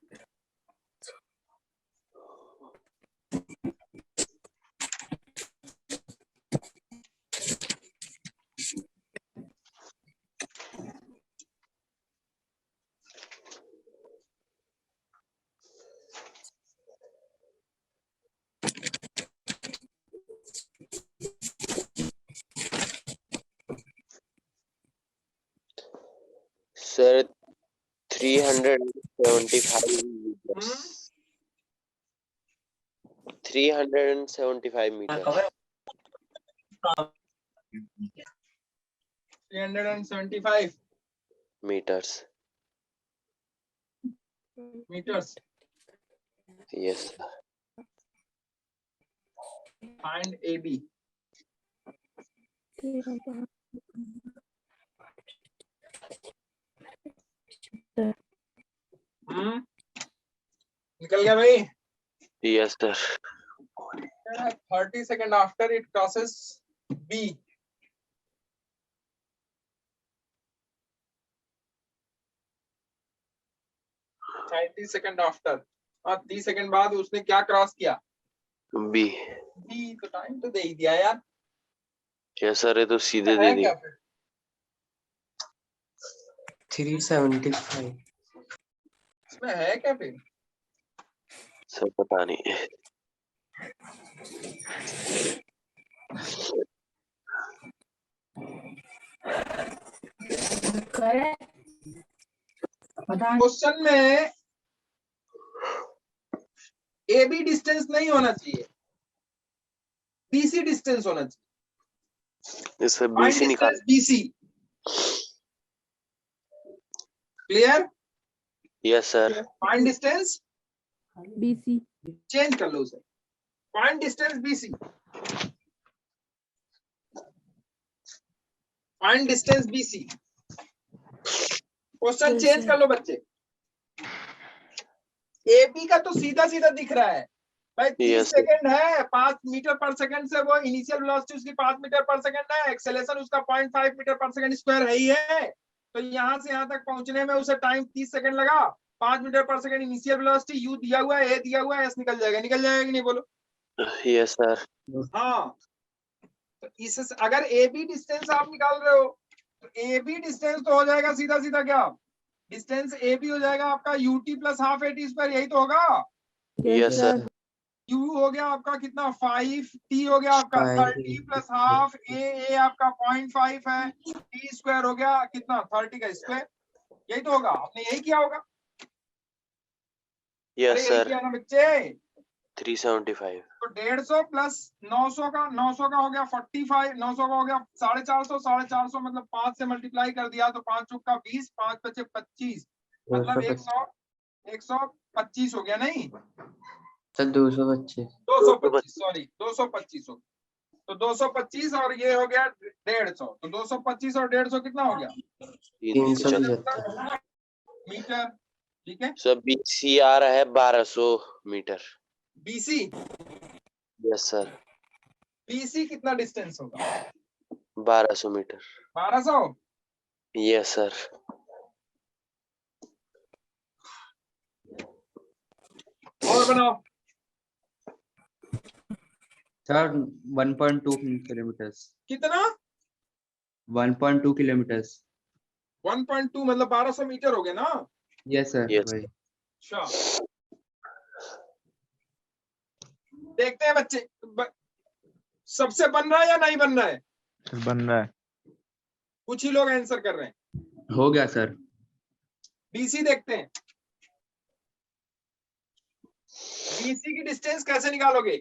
Sir 375 meters. 375 meters. 375 Meters. meters. Yes sir. Find AB. निकल गया भाई? Yes sir. 30 seconds after it crosses B. Thirty second after, और 30 सेकंड बाद उसने क्या क्रॉस किया? B. बी। तो टाइम तो दे ही दिया यार। Yes sir, ये तो सीधे है दे दी. क्या फिर? 375. इसमें है क्या फिर? सर पता नहीं. क्वेश्चन में ए बी डिस्टेंस नहीं होना चाहिए, बीसी डिस्टेंस होना चाहिए। इससे BC निकाल. BC clear? Yes sir. Find distance BC. Change कर लो उसे, point distance BC, point distance BC। Question Yes, change sir. कर लो बच्चे। AB का तो सीधा सीधा दिख रहा है भाई, 30 Yes, sir. सेकंड है, 5 मीटर पर सेकंड से वो इनिशियल वेलोसिटी उसकी 5 मीटर पर सेकंड है, एक्सेलरेशन उसका 0.5 मीटर पर सेकंड स्क्वायर है ही है। तो यहाँ से यहाँ तक पहुंचने में उसे टाइम 30 सेकंड लगा, 5 metre per second initial velocity, U दिया हुआ है, A दिया हुआ है, S निकल जाएगा कि नहीं बोलो? Yes, sir. हाँ, तो इस अगर AB डिस्टेंस आप निकाल रहे हो तो AB डिस्टेंस तो हो जाएगा सीधा सीधा क्या, डिस्टेंस AB हो जाएगा आपका UT plus half AT square, यही तो होगा। Yes, sir. U हो गया आपका कितना 5, T हो गया आपका 30 प्लस हाफ, A आपका 0.5 है, T स्क्वायर हो गया कितना 30 का स्क्वायर, यही तो होगा। आपने यही किया होगा। Yes, अरे यही sir. किया ना बच्चे। 375. तो 150 प्लस 900 का हो गया 45, 900 का हो गया 450, 450 मतलब 5 से मल्टीप्लाई कर दिया तो 5 चौक का 20, 5 बचे 25, मतलब 125 हो गया नहीं, सर 225। 225 सॉरी 225 हो गया। तो 225 और ये हो गया 150, तो 225 और 150 कितना हो गया 375 मीटर। ठीक है, सर BC आ रहा है 1200 metre. BC Yes, sir. BC कितना डिस्टेंस होगा 1200 मीटर। 1200। Yes, sir. और बनाओ। Sir 1.2 kilometres. कितना 1.2 किलोमीटर्स। 1.2 मतलब 1200 मीटर हो गया ना। Yes sir. Yes. अच्छा देखते हैं बच्चे सबसे बन रहा है या नहीं बन रहा है, बन रहा है। कुछ ही लोग आंसर कर रहे हैं। हो गया सर। BC देखते हैं, BC की डिस्टेंस कैसे निकालोगे?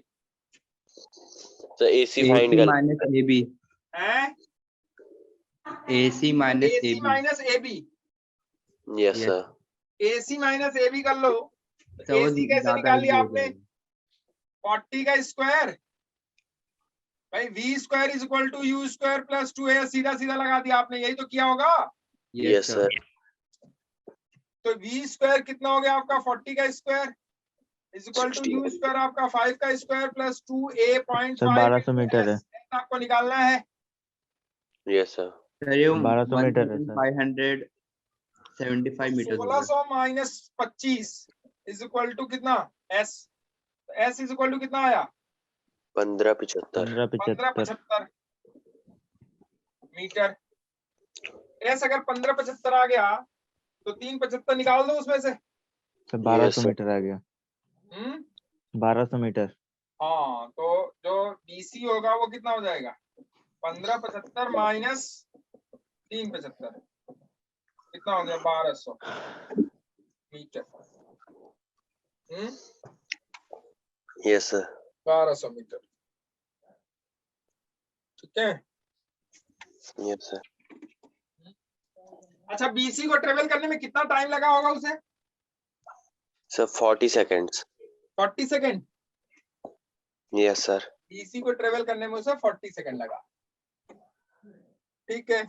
तो AC फाइंड कर। Minus AB। हैं AC minus AC AB। Minus AB, Yes, sir. AC minus AB कर लो। तो वो AC कैसे ज्यादा निकाल लिया easy हो आपने, जाएगा। 40 का स्क्वायर भाई, V square is equal to U square plus 2A, सीधा सीधा लगा दिया आपने, यही तो किया होगा। Yes, sir. तो V स्क्वायर कितना हो गया आपका 40 का square is equal to 60. U square आपका 5 का square plus 2A sir 0.5 1200 metre है। आपको निकालना है। Yes, sir. सर ये 1200 मीटर है सर। 575 मीटर हो गया। 1600 माइनस 25 इज इक्वल टू कितना S, S is equal to कितना आया 1575. 1575 मीटर। S अगर 1575 आ गया तो 375 निकाल दो उसमें से। Sir 1200 sir. मीटर आ गया। 1200 मीटर। हाँ तो जो BC होगा वो कितना हो जाएगा 1575 माइनस 375 कितना हो गया 1200 मीटर। Yes, sir. 1200 मीटर। ठीक है। Yes, sir. अच्छा BC को ट्रेवल करने में कितना टाइम लगा होगा उसे Sir 40 seconds. 40 second. Yes, sir. BC को ट्रेवल करने में उसे 40 सेकेंड लगा। ठीक है,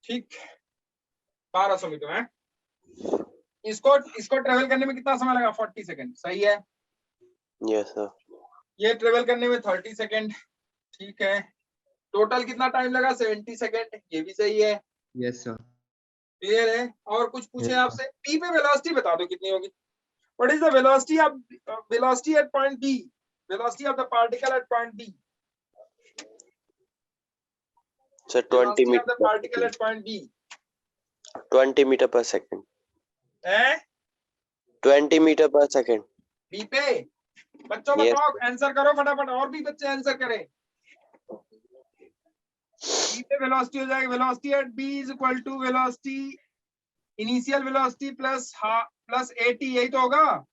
ठीक 1200 मीटर है। इसको ट्रेवल करने में कितना समय लगा 40 सेकेंड, सही है। Yes, sir. ये ट्रेवल करने में 30 सेकेंड, ठीक है। टोटल कितना टाइम लगा 70 सेकेंड, ये भी सही है। Yes sir. क्लियर है। और कुछ पूछे Yes, आपसे, P पे वेलोसिटी बता दो कितनी होगी। What is the velocity of velocity at point B, velocity of the particle at point B, Sir 20 velocity of the meter. Particle at point B 20 meter per second. है 20 meter per second. B पे। बच्चों Yes. बताओ, answer करो फटाफट, और भी बच्चे answer करें। B पे वेलोसिटी हो जाएगी, velocity at B is equal to velocity initial velocity plus AT, यही तो होगा।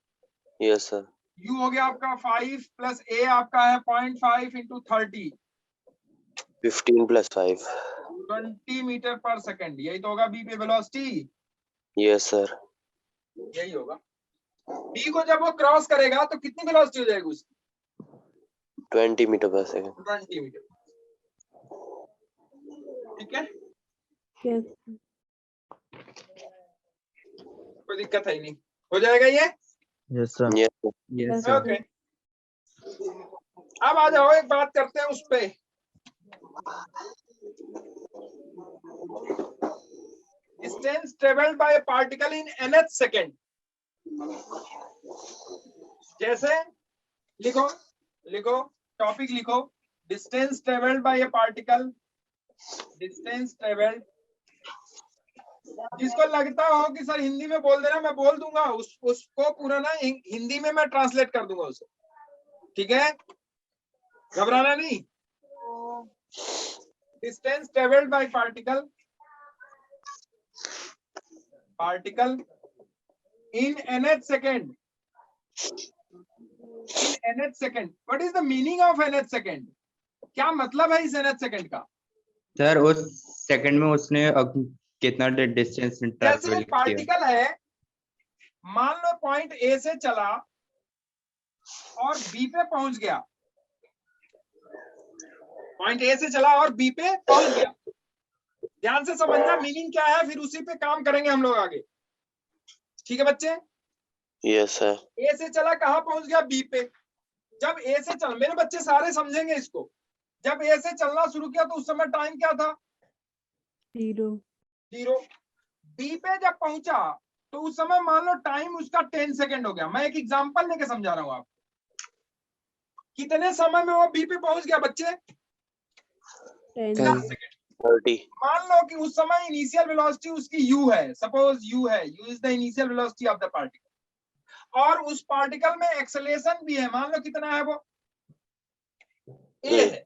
Yes, sir. U हो गया आपका 5 प्लस A आपका है 0.5 into 30, 15 plus 5. 20 metre per second, यही तो होगा B पे वेलोसिटी, Yes, sir. यही होगा। B को जब वो क्रॉस करेगा तो कितनी वेलोसिटी हो जाएगी उसकी? 20 meter per second. 20 मीटर। ठीक है, Yes. कोई दिक्कत है ही नहीं, हो जाएगा ये। Yes, sir. Yes, sir. Yes, sir. Okay, अब आ जाओ एक बात करते हैं उस पे। Distance travelled bye a particle in nth second. जैसे लिखो टॉपिक लिखो, distance travelled bye a particle, distance travelled. जिसको लगता हो कि सर हिंदी में बोल देना, मैं बोल दूंगा, उसको पूरा ना हिंदी में मैं ट्रांसलेट कर दूंगा उसे, ठीक है, घबराना नहीं। Distance travelled bye particle in nth second. In nth second, what is the meaning of nth second? क्या मतलब है इस nth second का? सर उस सेकंड में उसने कितना डिस्टेंस जैसे ट्रैवल एक किया। पार्टिकल है, मान लो पॉइंट A से चला और B पे पहुंच गया, पॉइंट A से चला और B पे पहुंच गया। ध्यान से समझना मीनिंग क्या है, फिर उसी पे काम करेंगे हम लोग आगे। ठीक है बच्चे? Yes, sir. A से चला, कहाँ पहुंच गया? B पे। जब A से चल, मेरे बच्चे सारे समझेंगे इसको, जब A से चलना शुरू किया तो उस समय टाइम क्या था? 0. 0। B पे जब पहुंचा तो उस समय मान लो टाइम उसका 10 सेकंड हो गया। मैं एक एग्जांपल लेके समझा रहा हूं आपको। कितने समय में वो B पे पहुंच गया बच्चे? 10. 10 सेकंड। 30. मान लो कि उस समय इनिशियल वेलोसिटी उसकी U है, सपोज U है, U is the initial velocity of the particle, और उस पार्टिकल में एक्सेलरेशन भी है, मान लो कितना है वो? A है,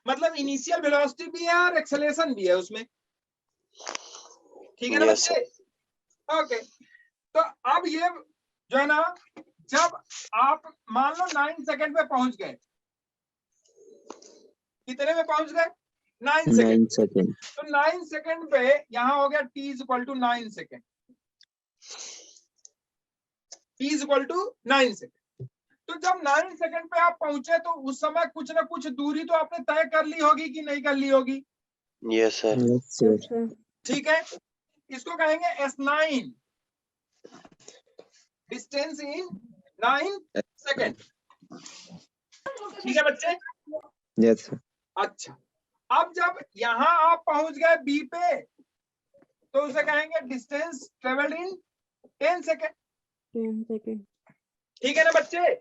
मतलब इनिशियल वेलोसिटी भी है और एक्सेलरेशन भी है उसमें। ठीक है ना Yes, बच्चे? ओके, तो अब ये जो है ना, जब आप मान लो 9 सेकंड पे पहुंच गए, कितने में पहुंच गए? 9 सेकंड। सेकंड। तो 9 सेकंड पे यहां हो गया t = 9 सेकंड, t = 9 सेकंड। तो जब 9 सेकंड पे आप पहुंचे तो उस समय कुछ ना कुछ दूरी तो आपने तय कर ली होगी कि नहीं कर ली होगी? yes, sir. Yes, sir. ठीक है, इसको कहेंगे S9, डिस्टेंस इन 9 सेकंड। ठीक है बच्चे? Yes sir. अच्छा, अब जब यहां आप पहुंच गए B पे तो उसे कहेंगे distance travelled in 10 second. 10 seconds. ठीक है ना बच्चे?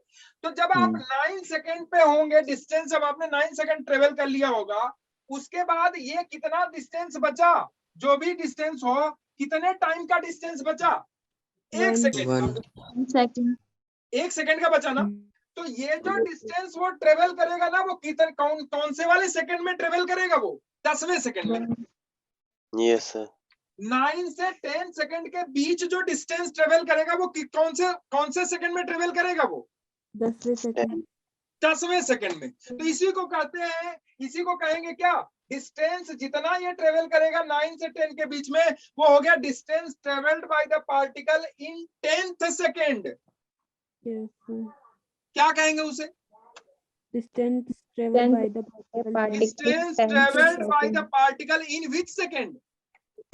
तो जब आप 9 सेकंड पे होंगे, डिस्टेंस जब आपने 9 सेकंड ट्रेवल कर लिया होगा, उसके बाद ये कितना डिस्टेंस बचा? जो भी डिस्टेंस हो, कितने टाइम का डिस्टेंस बचा? 1 सेकंड। second. 1 सेकंड का बचा ना? तो ये जो डिस्टेंस वो ट्रेवल करेगा ना, वो कितने कौन से वाले सेकंड में ट्रेवल करेगा? वो 10वें सेकंड में। Yes, sir. 9 से 10 सेकंड के बीच जो डिस्टेंस ट्रेवल करेगा वो कौन से सेकंड में ट्रेवल करेगा? वो 10वें सेकंड. 10वें सेकंड में। तो इसी को कहते हैं, इसी को कहेंगे क्या? डिस्टेंस जितना ये ट्रेवल करेगा 9 से 10 के बीच में, वो हो गया distance travelled by the particle in 10th second. Yes, sir. क्या कहेंगे उसे? Distance traveled by the particle. Distance travelled by the particle in which second?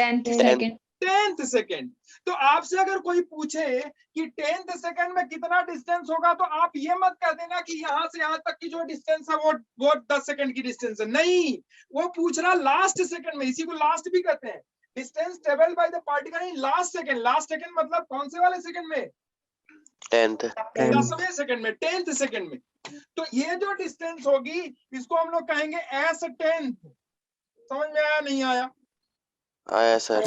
10th Ten. second. 10th second. तो आपसे अगर कोई पूछे कि 10th सेकंड में कितना डिस्टेंस होगा, तो आप ये मत कह देना कि यहां से यहां तक की जो डिस्टेंस है वो 10 सेकंड की डिस्टेंस है। नहीं, वो पूछ रहा लास्ट सेकंड में, इसी को लास्ट भी कहते हैं। Distance travelled by the particle in last second. Last second मतलब कौन से वाले सेकंड में? 10th. 10वें सेकंड में, 10th सेकंड में। तो ये जो डिस्टेंस होगी इसको हम लोग कहेंगे एस 10th। समझ में आया नहीं आया? आया sir.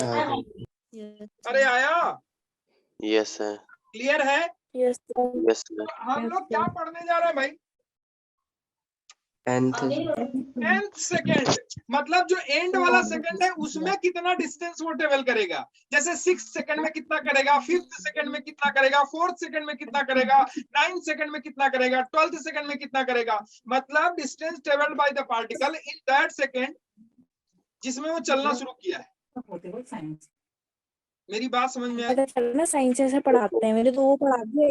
Yes. अरे आया? Yes, sir. क्लियर है? Yes, sir. Yes, sir. हम लोग क्या पढ़ने जा रहे हैं भाई? nth nth सेकंड, मतलब जो एंड वाला सेकंड है उसमें कितना डिस्टेंस वो ट्रेवल करेगा। जैसे 6 सेकंड में कितना करेगा, 5th सेकंड में कितना करेगा, 4th सेकंड में कितना करेगा, 9th सेकंड में कितना करेगा, 12th सेकंड में कितना करेगा। मतलब distance travelled by the particle in that second जिसमें वो चलना शुरू किया है। मेरी बात समझ में आई? ना साइंस ऐसे पढ़ाते हैं, मैंने तो वो पढ़ा दिया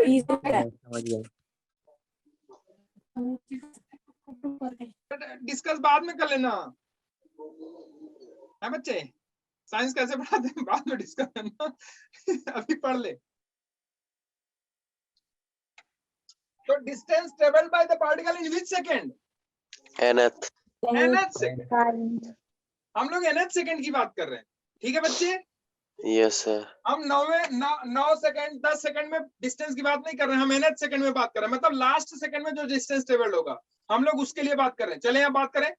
इजी है। समझ गया। डिस्कस बाद में कर लेना है बच्चे। साइंस कैसे पढ़ाते हैं बाद में डिस्कस करना, अभी पढ़ ले। तो distance travelled by the particle in which second? nth, nth second. हम लोग nth सेकंड की बात कर रहे हैं, ठीक है बच्चे। yes sir, हम 9 सेकंड 10 सेकंड में डिस्टेंस की बात नहीं कर रहे हैं, हम nth सेकंड में बात कर रहे हैं। मतलब लास्ट सेकंड में जो डिस्टेंस ट्रेवल्ड होगा हम लोग उसके लिए बात कर रहे हैं। चले यहाँ बात करें,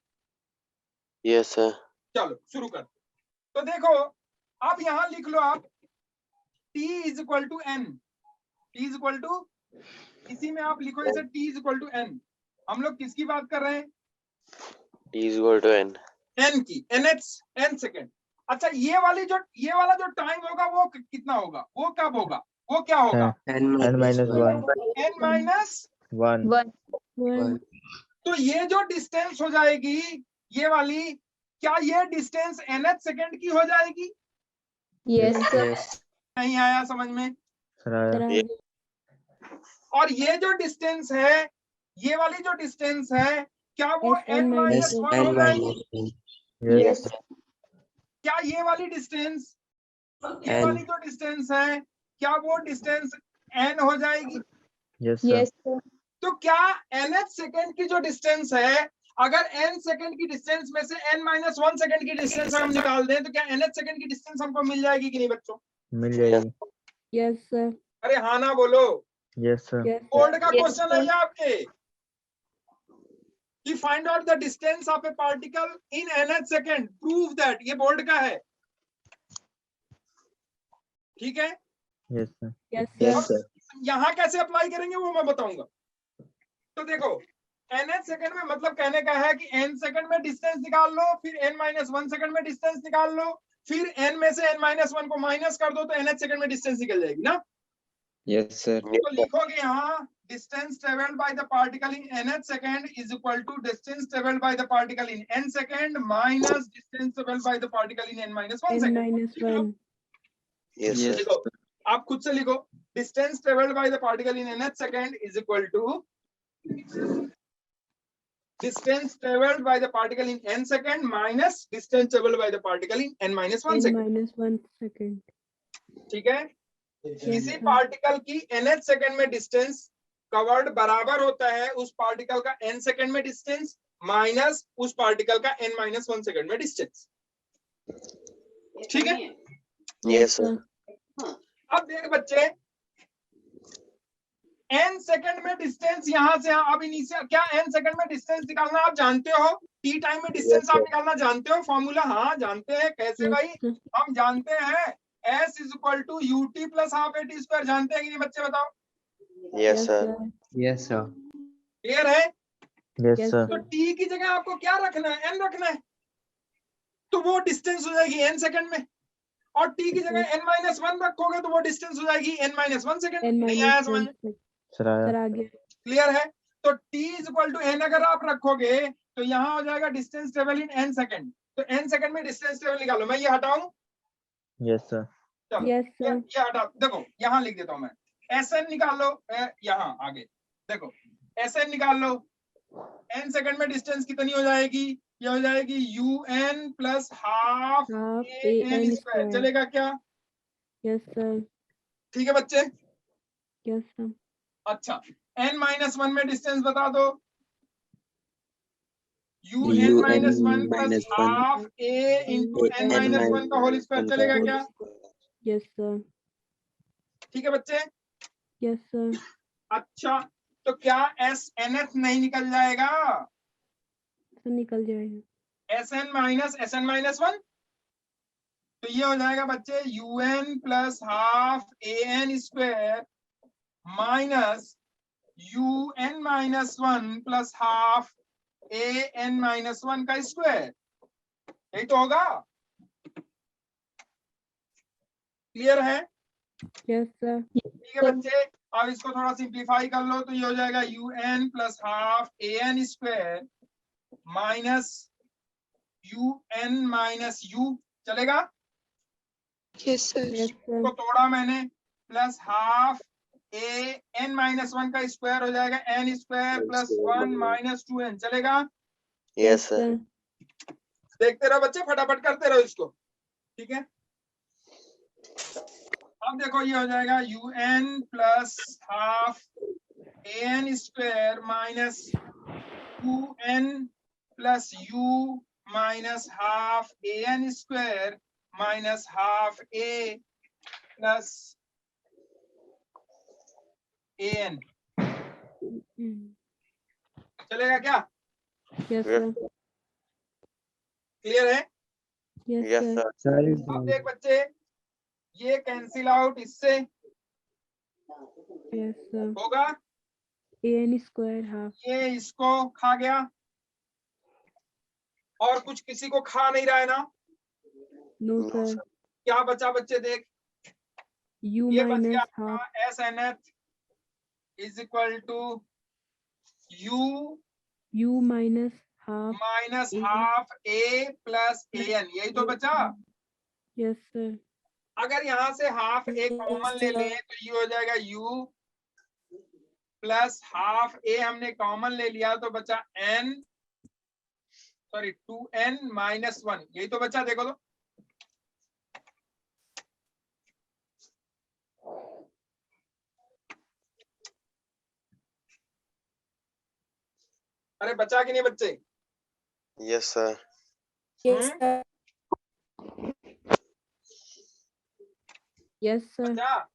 yes sir, चलो शुरू कर। तो देखो अब यहां लिख लो आप t is equal to n, t is equal to, इसी में आप लिखो जैसे t is equal to n। हम लोग किसकी बात कर रहे हैं? t is equal to n, n की, n सेकंड। अच्छा ये वाला जो टाइम होगा वो कितना होगा, वो कब होगा, वो क्या होगा? n n minus 1 n minus 1 1 तो ये जो डिस्टेंस हो जाएगी ये वाली, क्या ये डिस्टेंस nth सेकंड की हो जाएगी? Yes, sir. yes नहीं आया समझ में? सराया और ये जो डिस्टेंस है, ये वाली जो डिस्टेंस है, क्या वो Yes, n n minus yes 1 हो n जाएगी? minus 1 yes क्या ये वाली डिस्टेंस, ये n वाली जो डिस्टेंस है, क्या वो डिस्टेंस n हो जाएगी? yes sir Yes, sir. तो क्या nth सेकंड की जो डिस्टेंस है, अगर n सेकंड की डिस्टेंस में से n माइनस 1 सेकंड की डिस्टेंस हम निकाल दें तो क्या nth सेकंड की डिस्टेंस हमको मिल जाएगी कि नहीं बच्चों? मिल जाएगी yes sir अरे हाँ ना बोलो। yes sir yes sir board का Yes, क्वेश्चन है sir. ये आपके कि find out the distance of A particle in nth second, prove that. ये बोर्ड का है, ठीक है। yes sir yes yes sir sir यहाँ कैसे अप्लाई करेंगे वो मैं बताऊंगा। तो देखो nth सेकंड में मतलब कहने का है कि n सेकंड में डिस्टेंस निकाल लो, फिर n माइनस 1 सेकंड में डिस्टेंस निकाल लो, फिर n में से n माइनस 1 को माइनस कर दो तो nth सेकंड में डिस्टेंस निकल जाएगी ना। Yes sir. तो लिखोगे यहाँ distance travelled by the particle in nth second is equal to distance travelled by the particle in n second minus distance travelled by the particle in n minus 1 n second. minus 1 yes sir, देखो आप खुद से लिखो distance travelled by the particle in nth second is equal to distance travelled by the particle in n second minus distance travelled by the particle in n minus 1 n second. minus 1 second ठीक है। किसी sir. Particle की nth second में distance covered बराबर होता है उस particle का n सेकंड में डिस्टेंस माइनस उस पार्टिकल का n माइनस 1 सेकंड में डिस्टेंस। ठीक है। yes sir, अब देख बच्चे n सेकंड में डिस्टेंस यहां से अब इनिशियल क्या n सेकंड में डिस्टेंस निकालना आप जानते हो? t टाइम में डिस्टेंस Yes, आप sir. निकालना जानते हो? फॉर्मूला हाँ जानते हैं। कैसे भाई? yes sir हम जानते हैं s is equal to ut plus half at square. जानते हैं कि नहीं बच्चे बताओ? yes sir, yes sir. Clear है? yes yes sir तो t की जगह आपको क्या रखना है? n रखना है। तो वो डिस्टेंस हो जाएगी n सेकंड में, और t की जगह n माइनस 1 रखोगे तो वो डिस्टेंस हो जाएगी n माइनस 1 सेकंड। n नहीं आया minus समझ 1 में? second सराया सर आ गया क्लियर है? तो t is equal to n अगर आप रखोगे तो यहाँ हो जाएगा distance travel in n second. तो n सेकंड में डिस्टेंस ट्रेवल निकालो। मैं ये हटाऊं? yes sir चलो yes sir ये हटा, देखो यहाँ लिख देता हूं मैं। Sn निकाल लो, यहाँ आगे देखो Sn निकाल लो। n सेकंड में डिस्टेंस कितनी हो जाएगी? ये हो जाएगी un plus half half an an square. square चलेगा क्या? yes sir ठीक है बच्चे। yes sir अच्छा n माइनस 1 में डिस्टेंस बता दो। un minus 1 plus minus 1 half a into n minus 1 का होल स्क्वायर। चलेगा क्या? yes sir ठीक है बच्चे। yes sir अच्छा तो क्या s nth नहीं निकल जाएगा? सर निकल जाएगा sn माइनस 1। तो ये हो जाएगा बच्चे un plus half an square minus UN minus 1 plus half AN minus 1 का स्क्वायर, यही तो होगा। क्लियर है? Yes sir. ठीक है बच्चे, अब इसको थोड़ा सिंप्लीफाई कर लो तो ये हो जाएगा UN plus half AN square minus UN minus U, चलेगा? Yes sir. को तोड़ा मैंने, प्लस हाफ AN माइनस 1 का स्क्वायर हो जाएगा N square plus 1 minus 2N, चलेगा? Yes, sir. देखते रहो बच्चे, फटाफट करते रहो इसको, ठीक है? अब देखो ये हो जाएगा UN plus half AN square minus 2N plus U minus half AN square minus half A plus AN, चलेगा क्या? Yes sir. क्लियर है? Yes Yes, sir. sir. अब देख बच्चे, ये कैंसिल आउट इससे यस सर। होगा, AN स्क्वायर हाफ। ये इसको खा गया और कुछ किसी को खा नहीं रहा है ना? No No, sir. sir. क्या बचा बच्चे? देख, U ये बच माइनस गया half SNF is equal to U minus half minus A. Half A plus AN, यही तो बचा। Yes sir. अगर यहाँ से हाफ A कॉमन ले ले तो ये हो जाएगा U प्लस हाफ A, हमने कॉमन ले लिया तो बचा N, सॉरी 2N माइनस 1, यही तो बचा। देखो तो, अरे बचा कि नहीं बच्चे? Yes, sir. Yes sir. Yes sir. बचा,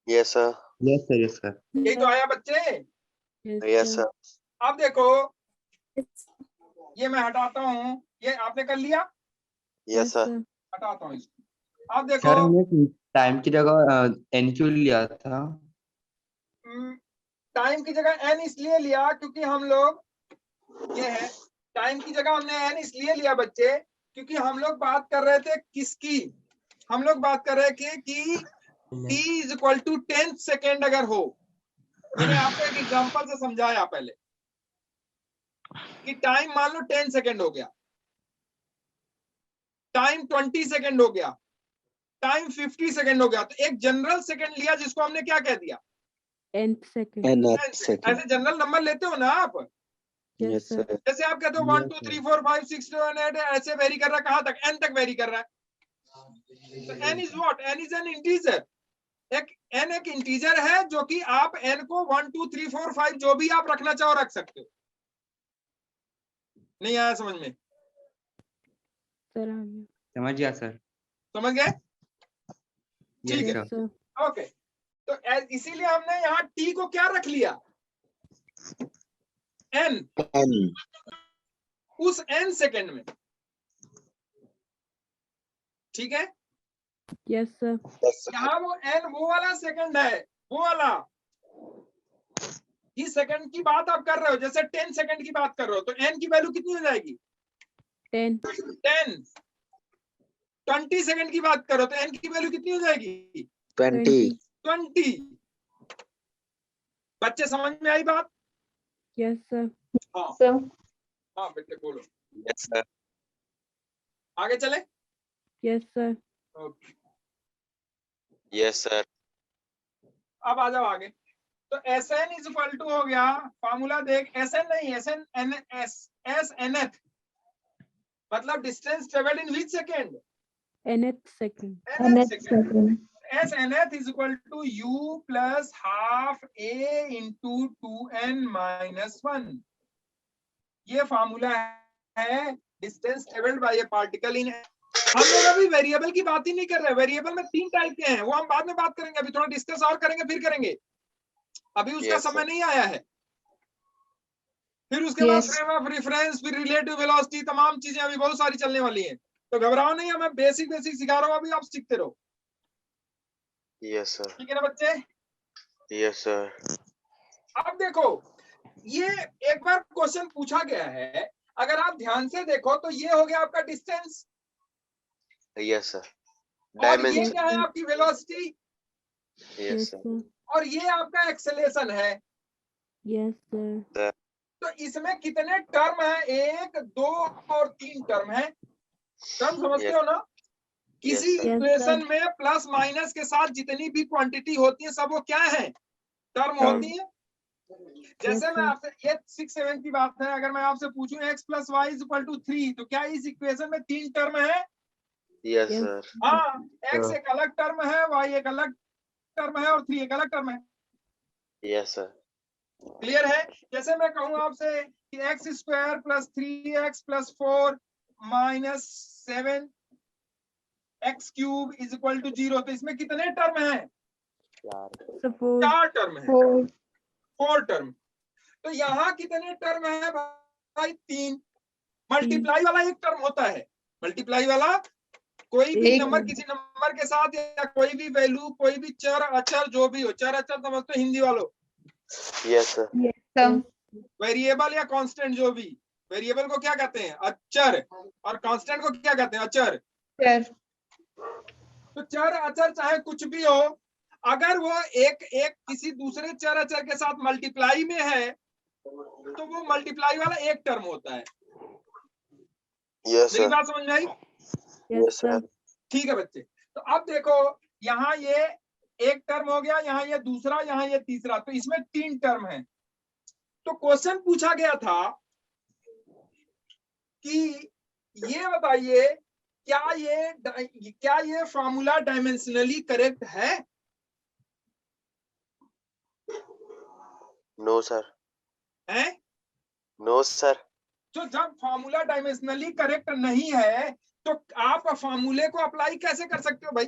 Yes, sir. Yes, sir. Yes, sir. यही तो आया बच्चे। Yes, sir. अब देखो, ये मैं हटाता हूँ, ये आपने कर लिया, Yes, sir. हटाता हूँ इसको। अब देखो, सर हमने टाइम की जगह n क्यों लिया था? टाइम की जगह n इसलिए लिया क्योंकि हम लोग, ये है, टाइम की जगह हमने n इसलिए लिया बच्चे क्योंकि हम लोग बात कर रहे थे किसकी? हम लोग बात कर रहे थे कि t is equal to 10 second अगर हो। मैंने आपको एक एग्जांपल से समझाया पहले कि टाइम मान लो 10 सेकेंड हो गया, टाइम 20 सेकेंड हो गया, टाइम 50 सेकेंड हो गया, तो एक जनरल सेकेंड लिया जिसको हमने क्या कह दिया? nth second. Nth second. ऐसे जनरल नंबर लेते हो ना आप, यस सर। जैसे आप कहते हो 1 2 3 4 5 6 7 8, ऐसे वेरी कर रहा है, कहां तक? n तक वेरी कर रहा है। तो n is what? n is an integer. n एक इंटीजर है जो कि आप n को 1 2 3 4 5 जो भी आप रखना चाहो रख सकते हो। नहीं आया समझ में? सर आ गया। समझ गया सर। समझ गए? Yes, ठीक है। sir. Yes sir. ओके, तो इसीलिए हमने यहाँ t को क्या रख लिया? n, N. उस n सेकेंड में, ठीक है? Yes sir. Yes, sir. यहाँ वो n वो वाला सेकंड है, वो वाला इस सेकंड की बात आप कर रहे हो, जैसे 10 सेकंड की बात कर रहे हो, तो n की वैल्यू कितनी हो जाएगी? 10। 10। 20 सेकंड की बात करो तो n की वैल्यू कितनी हो जाएगी? 20. 20। बच्चे समझ में आई बात? Yes sir. हाँ सर। हाँ बेटे बोलो, Yes, sir. आगे चले। Yes sir. Okay, Yes, sir. अब आ जाओ आगे। तो Sn इज इक्वल टू हो गया, फार्मूला देख, Sn नहीं, SNth मतलब distance travelled in which second? nth second. nth second. SNth is equal to U plus half A into 2N minus 1। ये फार्मूला है distance travelled bye A particle in. हम लोग अभी वेरिएबल की बात ही नहीं कर रहे। वेरिएबल में 3 टाइप के हैं, वो हम बाद में बात करेंगे, अभी थोड़ा डिस्कस और करेंगे, फिर करेंगे, अभी उसका Yes, समय sir. नहीं आया है। फिर उसके बाद फ्रेम ऑफ रेफरेंस, फिर रिलेटिव वेलोसिटी, तमाम चीजें अभी बहुत सारी चलने वाली हैं, तो घबराओ नहीं, मैं बेसिक सिखा रहा हूँ, अभी आप सीखते रहो। Yes, sir. ठीक है ना बच्चे? Yes, sir. अब देखो, ये एक बार क्वेश्चन पूछा गया है, अगर आप ध्यान से देखो तो ये हो गया आपका डिस्टेंस, यस सर, और ये डायमेंशन, क्या है आपकी वेलोसिटी, यस सर, और ये आपका एक्सेलेरेशन है। Yes sir. तो इसमें कितने टर्म है? 1, 2 और 3 टर्म है। टर्म समझते हो ना? किसी Yes, sir. इक्वेशन में प्लस माइनस के साथ जितनी भी क्वांटिटी होती है सब वो क्या है? टर्म होती है। जैसे मैं आपसे, ये 6, 7 की बात है, अगर मैं आपसे पूछूं x + y = 3, तो क्या इस इक्वेशन में 3 टर्म है? यस सर, हाँ, x एक अलग टर्म है, y एक अलग टर्म है और 3 एक अलग टर्म है। यस सर, क्लियर है? जैसे मैं कहूँ आपसे कि x² + 3x + 4 - 7 x³ = 0, तो इसमें कितने टर्म हैं? 4 टर्म है, 4 टर्म। तो यहाँ कितने टर्म है भाई? 3। मल्टीप्लाई वाला एक टर्म होता है। मल्टीप्लाई वाला कोई भी एक नंबर किसी नंबर के साथ, या कोई भी वैल्यू, कोई भी चर अचर जो भी हो, चर अचर समझते हो हिंदी वालों, यस सर, सम वेरिएबल या कांस्टेंट जो भी। वेरिएबल को क्या कहते हैं? अचर, और कांस्टेंट को क्या कहते हैं? अचर। तो चर अचर चाहे कुछ भी हो, अगर वो एक किसी दूसरे चर अचर के साथ मल्टीप्लाई में है तो वो मल्टीप्लाई वाला एक टर्म होता है। यस मेरी सर, बात समझ में आई? यस सर, ठीक है बच्चे। तो अब देखो, यहाँ ये एक टर्म हो गया, यहाँ ये दूसरा, यहाँ ये तीसरा, तो इसमें 3 टर्म है। तो क्वेश्चन पूछा गया था कि ये बताइए, क्या ये फॉर्मूला डायमेंशनली करेक्ट है? नो सर, हैं? नो सर, तो जब फॉर्मूला डायमेंशनली करेक्ट नहीं है तो आप फॉर्मूले को अप्लाई कैसे कर सकते हो भाई?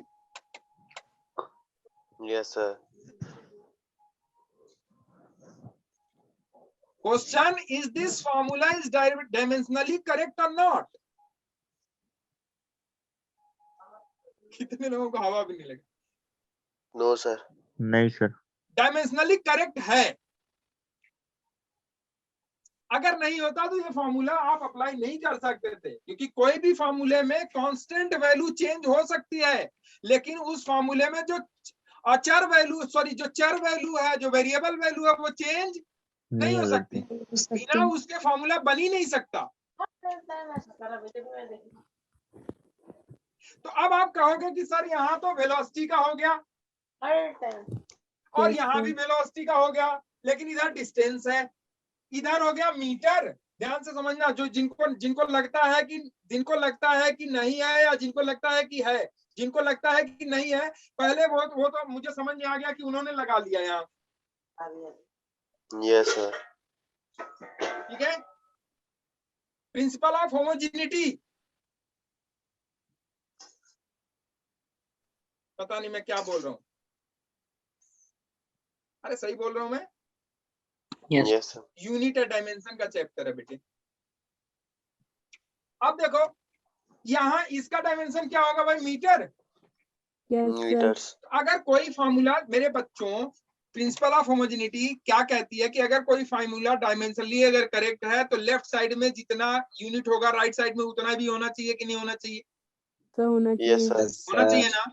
Yes sir, question, is this formula is dimensionally correct और नॉट? कितने लोगों को हवा भी नहीं लगा? नो सर, नहीं सर। डायमेंशनली करेक्ट है। अगर नहीं होता तो ये फॉर्मूला आप अप्लाई नहीं कर सकते थे, क्योंकि कोई भी फॉर्मूले में कांस्टेंट वैल्यू चेंज हो सकती है, लेकिन उस फॉर्मूले में जो अचर वैल्यू, सॉरी, जो चर वैल्यू है, जो वेरिएबल वैल्यू है, वो चेंज नहीं हो सकती। बिना उसके फॉर्मूला बन ही नहीं सकता। तो अब आप कहोगे कि सर यहाँ तो वेलोसिटी का हो गया और यहाँ भी वेलोसिटी का हो गया, लेकिन इधर डिस्टेंस है, इधर हो गया मीटर। ध्यान से समझना, जो जिनको लगता है कि नहीं है, या जिनको लगता है कि है, जिनको लगता है कि नहीं है, पहले वो तो मुझे समझ में आ गया कि उन्होंने लगा लिया यहाँ। यस सर, ठीक है? Principle of homogeneity. पता नहीं मैं क्या बोल रहा हूँ। अरे सही बोल रहा हूँ मैं? यस सर, यूनिट और डायमेंशन का चैप्टर है बेटे। अब देखो, यहाँ इसका डायमेंशन क्या होगा भाई? मीटर। मीटर्स, अगर कोई फार्मूला, मेरे बच्चों, प्रिंसिपल ऑफ होमोजेनिटी क्या कहती है कि अगर कोई फार्मूला डायमेंशनली अगर करेक्ट है तो लेफ्ट साइड में जितना यूनिट होगा राइट साइड में उतना भी होना चाहिए कि नहीं होना चाहिए? तो होना यस चाहिए। सर, होना चाहिए ना?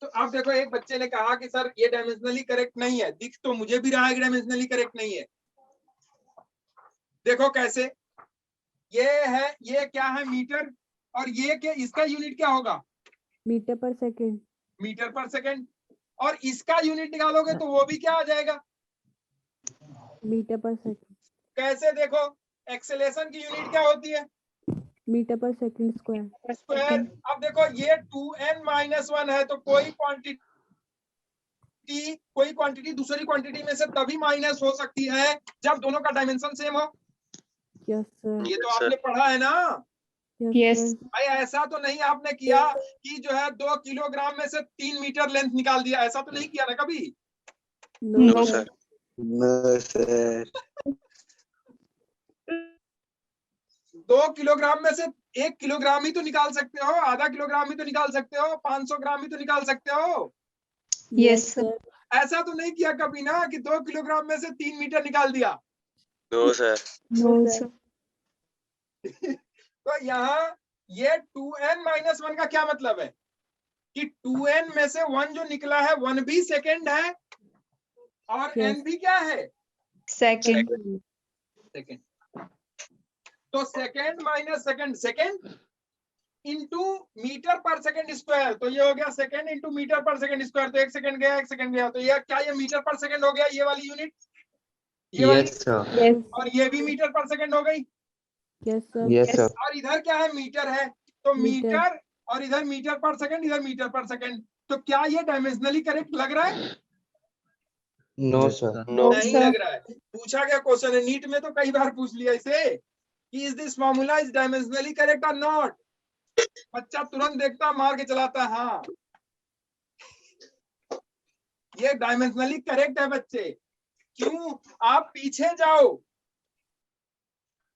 तो अब देखो, एक बच्चे ने कहा कि सर ये डायमेंशनली करेक्ट नहीं है। दिख तो मुझे भी रहा है कि डायमेंशनली करेक्ट नहीं है। देखो कैसे, ये क्या है? मीटर। और ये क्या, इसका यूनिट क्या होगा? Metre per second. Metre per second. और इसका यूनिट निकालोगे तो वो भी क्या आ जाएगा? Metre per second. कैसे? देखो, एक्सेलेरेशन की यूनिट क्या होती है? Metre per second square. Square. अब देखो, ये 2n-1 है, तो कोई क्वांटिटी दूसरी क्वांटिटी में से तभी माइनस हो सकती है जब दोनों का डायमेंशन सेम हो। Yes sir. ये तो Yes, sir. आपने पढ़ा है ना Yes. भाई? ऐसा तो नहीं आपने किया कि जो है 2 किलोग्राम में से 3 मीटर लेंथ निकाल दिया, ऐसा तो नहीं किया ना कभी? No sir, no sir, 2 kilogram में से 1 किलोग्राम ही तो निकाल सकते हो, आधा किलोग्राम ही तो निकाल सकते हो, 500 ग्राम ही तो निकाल सकते हो। Yes, sir. ऐसा तो नहीं किया कभी ना कि 2 किलोग्राम में से 3 मीटर निकाल दिया। No sir. No, sir. तो यहाँ ये 2n-1 का क्या मतलब है कि 2n में से 1 जो निकला है 1 भी सेकंड है और Yes. n भी क्या है Second. सेकंड। तो second minus second, second into metre per second square, तो ये हो गया second into metre per second square. तो 1 सेकंड गया 1 सेकंड गया, तो ये क्या ये मीटर पर सेकंड हो गया ये वाली यूनिट, ये वाली, यस सर। Yes. और ये भी मीटर पर सेकंड हो गई। Yes, sir. Yes sir. और इधर क्या है मीटर है, तो मीटर। मीटर और इधर मीटर पर सेकंड, इधर मीटर पर सेकंड। तो क्या ये डायमेंशनली करेक्ट लग रहा है? No sir. नो नहीं sir. लग रहा है। पूछा गया क्वेश्चन है, नीट में तो कई बार पूछ लिया इसे कि is this formula is dimensionally correct और नॉट। बच्चा तुरंत देखता मार के चलाता है, हाँ ये डायमेंशनली करेक्ट है बच्चे। क्यों? आप पीछे जाओ,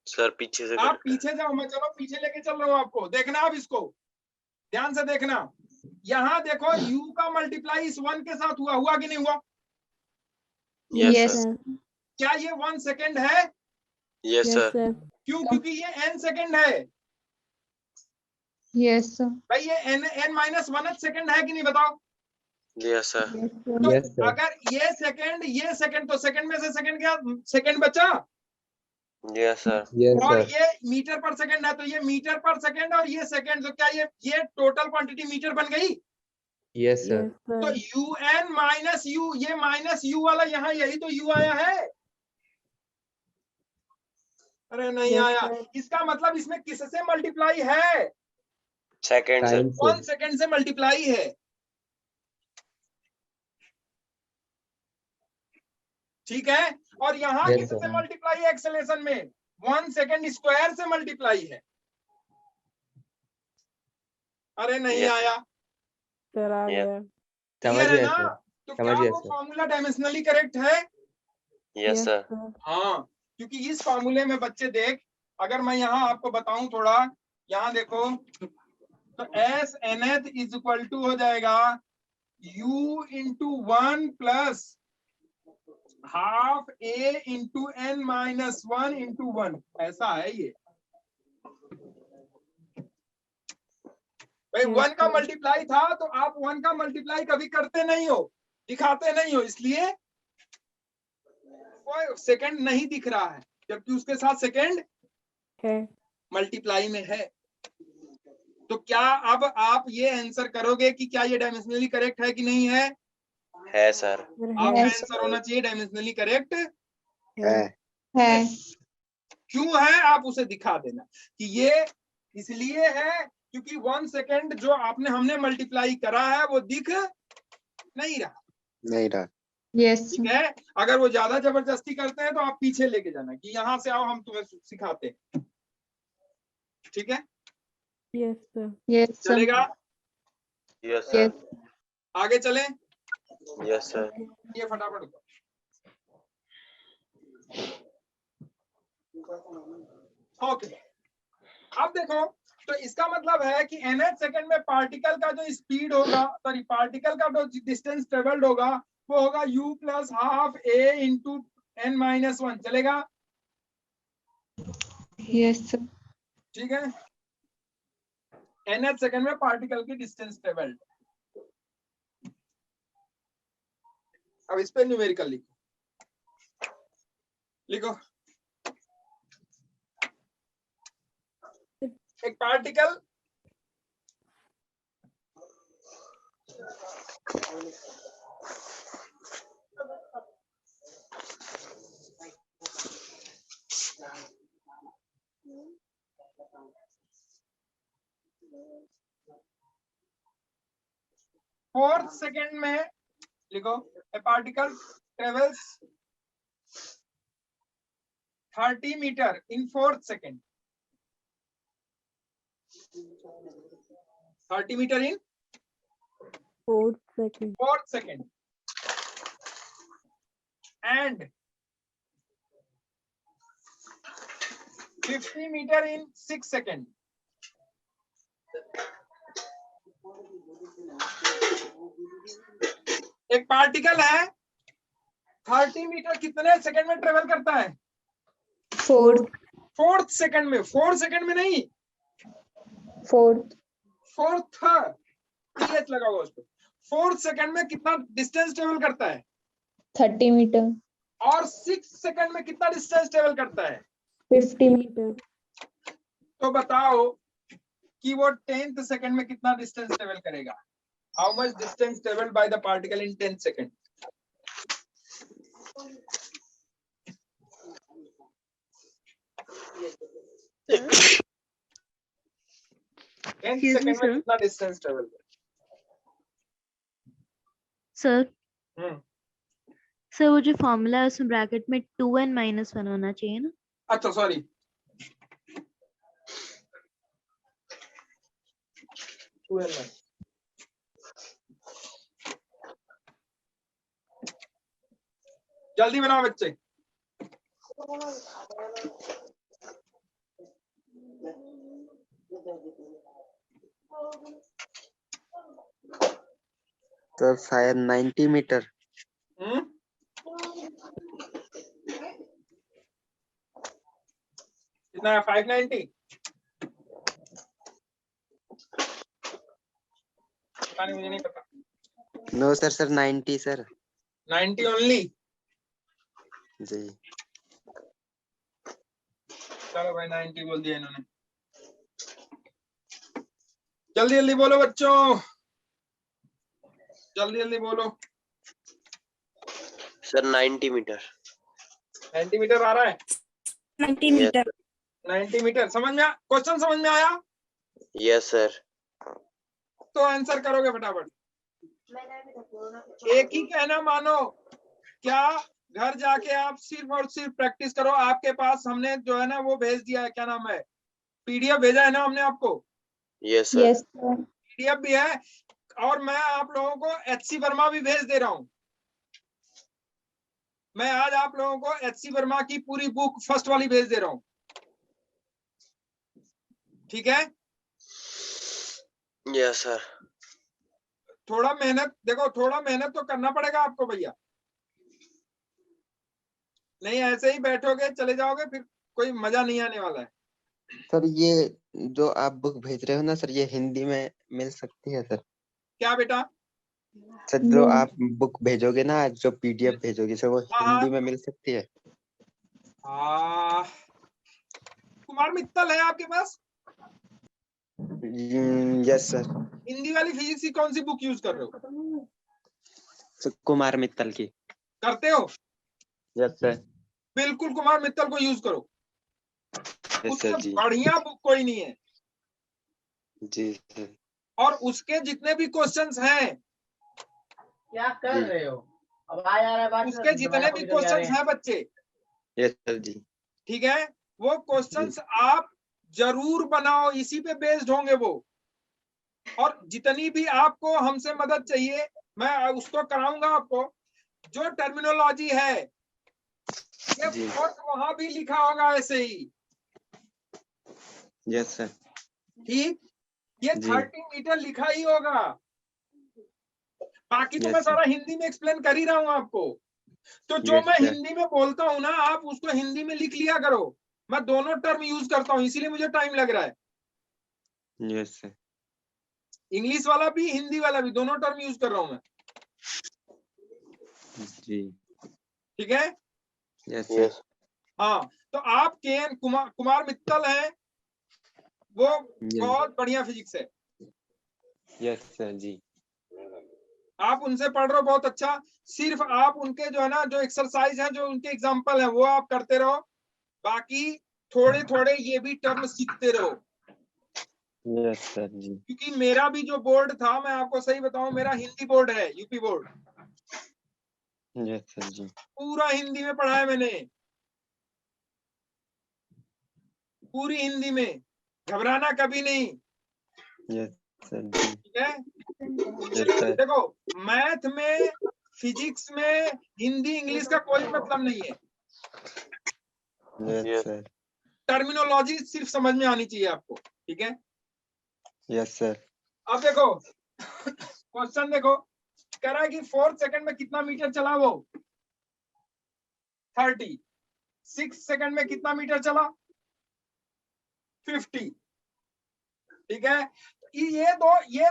सर पीछे से आप correct है। पीछे जाओ, मैं चलो पीछे लेके चल रहा हूँ आपको। देखना आप इसको ध्यान से देखना। यहाँ देखो u का मल्टीप्लाई इस 1 के साथ हुआ, हुआ कि नहीं हुआ? Yes Yes. सर। क्या ये 1 सेकंड है? Yes Yes, sir. sir. क्यों? क्योंकि ये n सेकंड है Yes, sir. भाई, ये n-1 सेकंड है कि नहीं बताओ? Yes sir. Yes, sir. तो यस सर। अगर ये सेकंड, तो सेकंड में से सेकंड गया, सेकंड बचा। Yes sir. यस और सर। ये मीटर पर सेकंड है, तो ये मीटर पर सेकंड और ये सेकंड, तो क्या ये टोटल क्वांटिटी मीटर बन गई? Yes sir. Yes, sir. तो un माइनस u, ये माइनस u वाला यहाँ, यही तो u आया है। अरे नहीं Yes, आया। sir. इसका मतलब इसमें किससे मल्टीप्लाई है? Second sir. टाइम से। 1 सेकंड से मल्टीप्लाई है। ठीक है, और यहाँ Yes, किससे sir. मल्टीप्लाई है? एक्सेलेरेशन में 1 सेकंड स्क्वायर से मल्टीप्लाई है। अरे नहीं Yes. आया। Sir, आ Yeah. गया। समझ क्लियर है गया ना? सर। तो समझ क्या गया वो सर। फॉर्मूला डायमेंशनली करेक्ट है? Yes sir. sir. हाँ, क्योंकि इस फॉर्मूले में बच्चे देख, अगर मैं यहाँ आपको बताऊं थोड़ा, यहाँ देखो, तो एस एन एथ इज इक्वल टू हो जाएगा u into 1 plus half a into n minus 1 into 1, ऐसा है ये भाई। Yes, 1 का sir. मल्टीप्लाई था, तो आप 1 का मल्टीप्लाई कभी करते नहीं हो, दिखाते नहीं हो, इसलिए कोई सेकंड नहीं दिख रहा है, जबकि उसके साथ सेकंड है। मल्टीप्लाई में है। तो क्या अब आप ये आंसर करोगे कि क्या ये डायमेंशनली करेक्ट है कि नहीं है? है सर। Sir, आपका है। Yes. आंसर होना चाहिए डायमेंशनली करेक्ट। है। है। क्यों है आप उसे दिखा देना कि ये इसलिए है क्योंकि 1 सेकंड जो हमने मल्टीप्लाई करा है वो दिख नहीं रहा। नहीं रहा। Yes. ठीक है, अगर वो ज्यादा जबरदस्ती करते हैं तो आप पीछे लेके जाना कि यहाँ से आओ, हम तुम्हें सिखाते हैं। ठीक है, Yes, sir. Yes, sir. चलेगा? Yes Yes. सर। आगे चलें, यस सर। ये फटाफट ओके। अब देखो, तो इसका मतलब है कि nth सेकंड में पार्टिकल का जो स्पीड होगा, सॉरी पार्टिकल का जो डिस्टेंस ट्रेवल्ड होगा वो होगा u plus half a into n minus 1। चलेगा? Yes, sir. ठीक है, nth सेकंड में पार्टिकल की डिस्टेंस ट्रेवल्ड। अब इस पे न्यूमेरिकल लिखो, लिखो। एक पार्टिकल फोर्थ सेकेंड में लिखो, a particle travels 30 metre in fourth second. 30 metre in 4th second. fourth second and 50 meter in 6 second. एक पार्टिकल है 30 मीटर कितने सेकंड में ट्रेवल करता है? 4 सेकंड में, 4 सेकंड में नहीं, 4th TH लगा हुआ उस पर। 4 सेकंड में कितना डिस्टेंस ट्रेवल करता है? 30 मीटर, और 6 सेकंड में कितना डिस्टेंस ट्रेवल करता है? 50 मीटर, तो बताओ कि वो 10th सेकंड में कितना डिस्टेंस ट्रेवल करेगा? How much distance travelled by the particle in 10 second? Excuse me, sir. कितना डिस्टेंस ट्रेवल? सर हम्म, सर वो जो फॉर्मूला है उसमें ब्रैकेट में 2n - 1 होना चाहिए ना? अच्छा सॉरी, जल्दी बनाओ बच्चे। तो शायद 90 मीटर। हम्म, कितना है? 590? पता नहीं, मुझे नहीं पता। No sir, sir 90 sir. 90 only? जी। चलो भाई 90 बोल दिया इन्होंने। जल्दी जल्दी बोलो बच्चों, जल्दी जल्दी बोलो। Sir 90 metre. 90 मीटर आ रहा है? 90 मीटर। 90 मीटर समझ में, क्वेश्चन समझ में आया? Yes sir. तो आंसर करोगे फटाफट। एक ही कहना मानो, क्या घर जाके आप सिर्फ और सिर्फ प्रैक्टिस करो। आपके पास हमने जो है ना वो भेज दिया है, क्या नाम है, पीडीएफ भेजा है ना हमने आपको? Yes sir. यस पीडीएफ भी है, और मैं आप लोगों को एचसी वर्मा भी भेज दे रहा हूं। मैं आज आप लोगों को एचसी वर्मा की पूरी बुक फर्स्ट वाली भेज दे रहा हूं, ठीक है? Yes sir. थोड़ा मेहनत, देखो थोड़ा मेहनत तो करना पड़ेगा आपको भैया, नहीं ऐसे ही बैठोगे चले जाओगे फिर कोई मजा नहीं आने वाला है। सर ये जो आप बुक भेज रहे हो ना सर, ये हिंदी में मिल सकती है सर? क्या बेटा? सर जो आप बुक भेजोगे ना, जो पीडीएफ भेजोगे सर, वो हाँ, हिंदी में मिल सकती है? कुमार मित्तल है आपके पास? Yes sir. हिंदी वाली फिजिक्स की कौन सी बुक यूज कर रहे हो? सर कुमार मित्तल की। करते हो? Yes sir. बिल्कुल कुमार मित्तल को यूज करो, यस उससे सर जी। बढ़िया बुक कोई नहीं है। जी सर। और उसके जितने भी क्वेश्चंस हैं, क्या कर रहे हो? अब आ जा रहा है बात, उसके जितने भी क्वेश्चंस हैं बच्चे, यस सर जी। ठीक है, वो क्वेश्चंस आप जरूर बनाओ, इसी पे बेस्ड होंगे वो। और जितनी भी आपको हमसे मदद चाहिए मैं उसको कराऊंगा आपको। जो टर्मिनोलॉजी है ये जी। वहां भी लिखा होगा ऐसे ही, यस सर। ठीक? ये जी। 30 मीटर लिखा ही होगा, बाकी तो Yes, मैं sir. सारा हिंदी में एक्सप्लेन कर ही रहा हूं आपको। तो जो Yes, मैं sir. हिंदी में बोलता हूं ना, आप उसको हिंदी में लिख लिया करो। मैं दोनों टर्म यूज करता हूं, इसीलिए मुझे टाइम लग रहा है। Yes sir. इंग्लिश वाला भी हिंदी वाला भी दोनों टर्म यूज कर रहा हूं मैं, जी। ठीक है? Yes sir. हाँ, तो आप केएन कुमार मित्तल हैं, वो बहुत बढ़िया फिजिक्स है, यस सर जी। आप उनसे पढ़ रहे हो बहुत अच्छा। सिर्फ आप उनके जो है ना, जो एक्सरसाइज है, जो उनके एग्जांपल है, वो आप करते रहो। बाकी थोड़े थोड़े ये भी टर्म सीखते रहो, यस सर जी। क्योंकि मेरा भी जो बोर्ड था, मैं आपको सही बताऊं, मेरा हिंदी बोर्ड है, यूपी बोर्ड। यस सर जी। पूरा हिंदी में पढ़ा है मैंने, पूरी हिंदी में, घबराना कभी नहीं, यस सर जी। ठीक है? Yes sir. देखो मैथ में, फिजिक्स में हिंदी इंग्लिश का कोई मतलब नहीं है, यस सर। टर्मिनोलॉजी सिर्फ समझ में आनी चाहिए आपको, ठीक है? Yes sir. अब देखो क्वेश्चन देखो, कह रहा है कि 4 सेकंड में कितना मीटर चला वो 30, 6 सेकंड में कितना मीटर चला 50। ठीक है, ये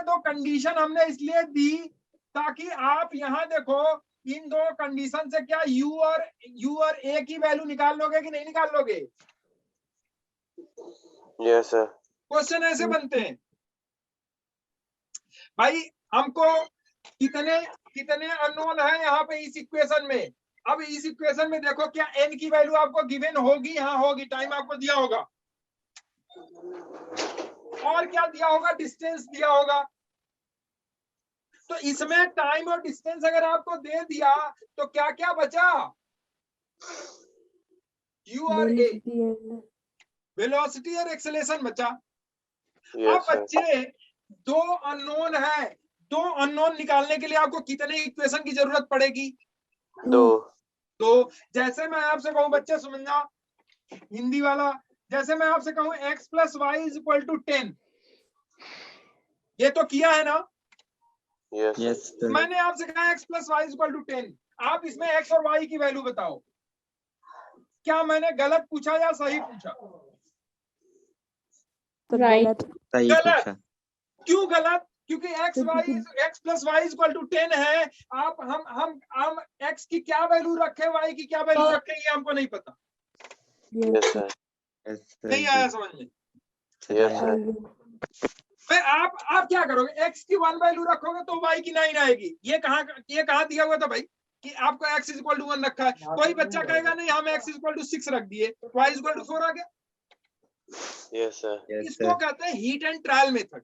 दो कंडीशन हमने इसलिए दी ताकि आप यहां देखो इन दो कंडीशन से क्या यू और ए की वैल्यू निकाल लोगे कि नहीं निकाल लोगे। Yes sir. क्वेश्चन ऐसे बनते हैं भाई, हमको कितने अननोन है यहाँ पे इस इक्वेशन में। अब इस इक्वेशन में देखो क्या n की वैल्यू आपको गिवन होगी, हाँ होगी, टाइम आपको दिया होगा, और क्या दिया होगा, डिस्टेंस दिया होगा। तो इसमें टाइम और डिस्टेंस अगर आपको दे दिया तो क्या क्या बचा, यू और ए, वेलोसिटी और एक्सेलेरेशन बचा। अब यस सर। बच्चे दो अननोन है, दो अननोन निकालने के लिए आपको कितने इक्वेशन की जरूरत पड़ेगी, 2। तो जैसे मैं आपसे कहूं बच्चे समझना हिंदी वाला, जैसे मैं आपसे कहूं x plus Y is equal to 10, ये तो किया है ना। Yes sir. मैंने आपसे कहा x plus Y is equal to 10, आप इसमें x और y की वैल्यू बताओ। क्या मैंने गलत पूछा या सही पूछा? राइट। सही गलत। पूछा। क्यों गलत? क्योंकि x plus Y is equal to 10 है। आप हम x की क्या वैल्यू रखे, y की क्या वैल्यू रखे, ये हमको नहीं पता। Yes sir. नहीं आया समझ में? Yes sir. फिर आप क्या करोगे, x की 1 वैल्यू रखोगे तो y की 9 आएगी। ये कहाँ दिया हुआ था भाई कि आपको x इज इक्वल टू 1 रखा है? कोई बच्चा कहेगा नहीं हम x इज इक्वल टू 6 रख दिए, y इज इक्वल टू 4 आ गया। Yes sir. इसको कहते हैं हीट एंड ट्रायल मेथड।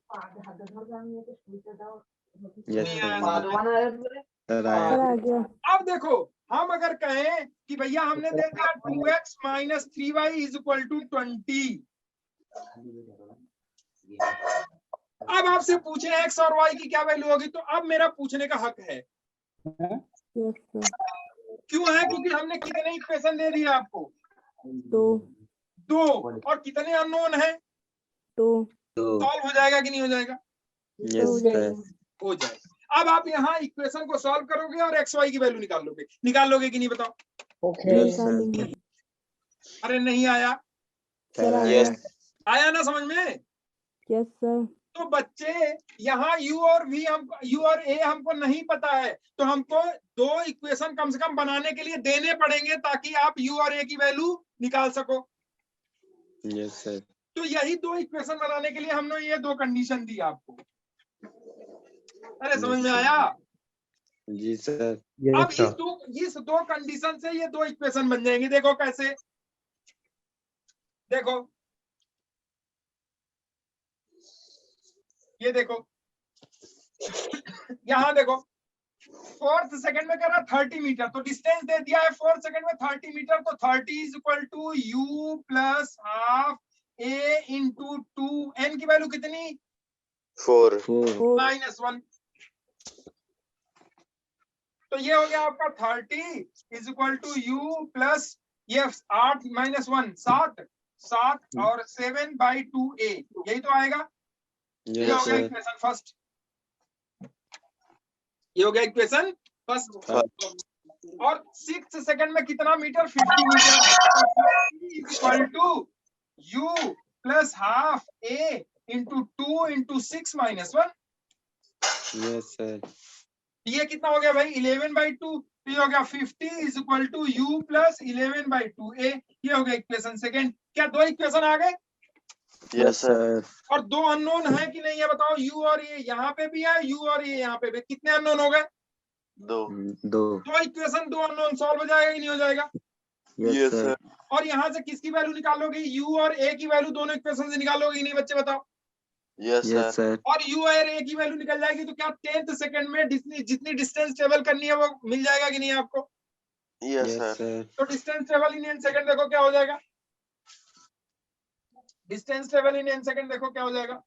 अब देखो हम अगर कहें कि भैया हमने दे दिया 2x minus 3y is equal to 20, अब आपसे पूछे x और y की क्या वैल्यू होगी, तो अब मेरा पूछने का हक है। क्यों है? क्योंकि हमने कितने इक्वेशन दे दिए आपको, दो, और कितने अननोन है, सॉल्व हो जाएगा कि नहीं हो जाएगा? Yes sir. हो जाएगा। अब आप यहाँ इक्वेशन को सॉल्व करोगे और एक्स वाई की वैल्यू निकाल लोगे कि नहीं बताओ? Yes sir. अरे नहीं आया? यस। आया ना समझ में? Yes sir. तो बच्चे यहाँ u और a हमको नहीं पता है, तो हमको दो इक्वेशन कम से कम बनाने के लिए देने पड़ेंगे ताकि आप u और a की वैल्यू निकाल सको। Yes sir. तो यही दो इक्वेशन बनाने के लिए हमने ये दो कंडीशन दी आपको। अरे समझ में आया? जी सर। अब इस दो कंडीशन से ये दो इक्वेशन बन जाएंगे। देखो कैसे, देखो ये देखो, यहां देखो 4 सेकंड में कह रहा 30 मीटर, तो डिस्टेंस दे दिया है 4 सेकंड में 30 मीटर, तो 30 is equal to u plus half a into 2, n की वैल्यू कितनी, 4। माइनस 1। तो ये हो गया आपका 30 is equal to u plus ये 8 माइनस 1 7 और 7/2a, यही तो आएगा। ये हो गया इक्वेशन फर्स्ट, ये हो गया इक्वेशन फर्स्ट। और 6 सेकंड में कितना metre, 50 metre, equal to u plus half a into 2 into 6 minus 1। Yes sir. ये कितना हो गया भाई, 11/2। ये हो गया 50 is equal to u plus 11/2a। ये हो गया इक्वेशन सेकंड। क्या दो इक्वेशन आ गए? Yes sir. और दो अननोन है कि नहीं, ये बताओ। u और a यहाँ पे भी है, u और a यहाँ पे भी। कितने अननोन हो गए? 2। दो इक्वेशन, दो अननोन, सॉल्व हो जाएगा कि नहीं हो जाएगा? Yes sir. और यहाँ से किसकी वैल्यू निकालोगे, u और a की वैल्यू दोनों इक्वेशन से निकालोगे कि नहीं बच्चे बताओ? Yes sir. और u और a की वैल्यू निकल जाएगी तो क्या 10th सेकंड में जितनी डिस्टेंस ट्रेवल करनी है वो मिल जाएगा कि नहीं आपको? Yes sir. तो डिस्टेंस ट्रेवल इन सेकंड देखो क्या हो जाएगा, डिस्टेंस ट्रेवल इन सेकंड देखो क्या हो जाएगा।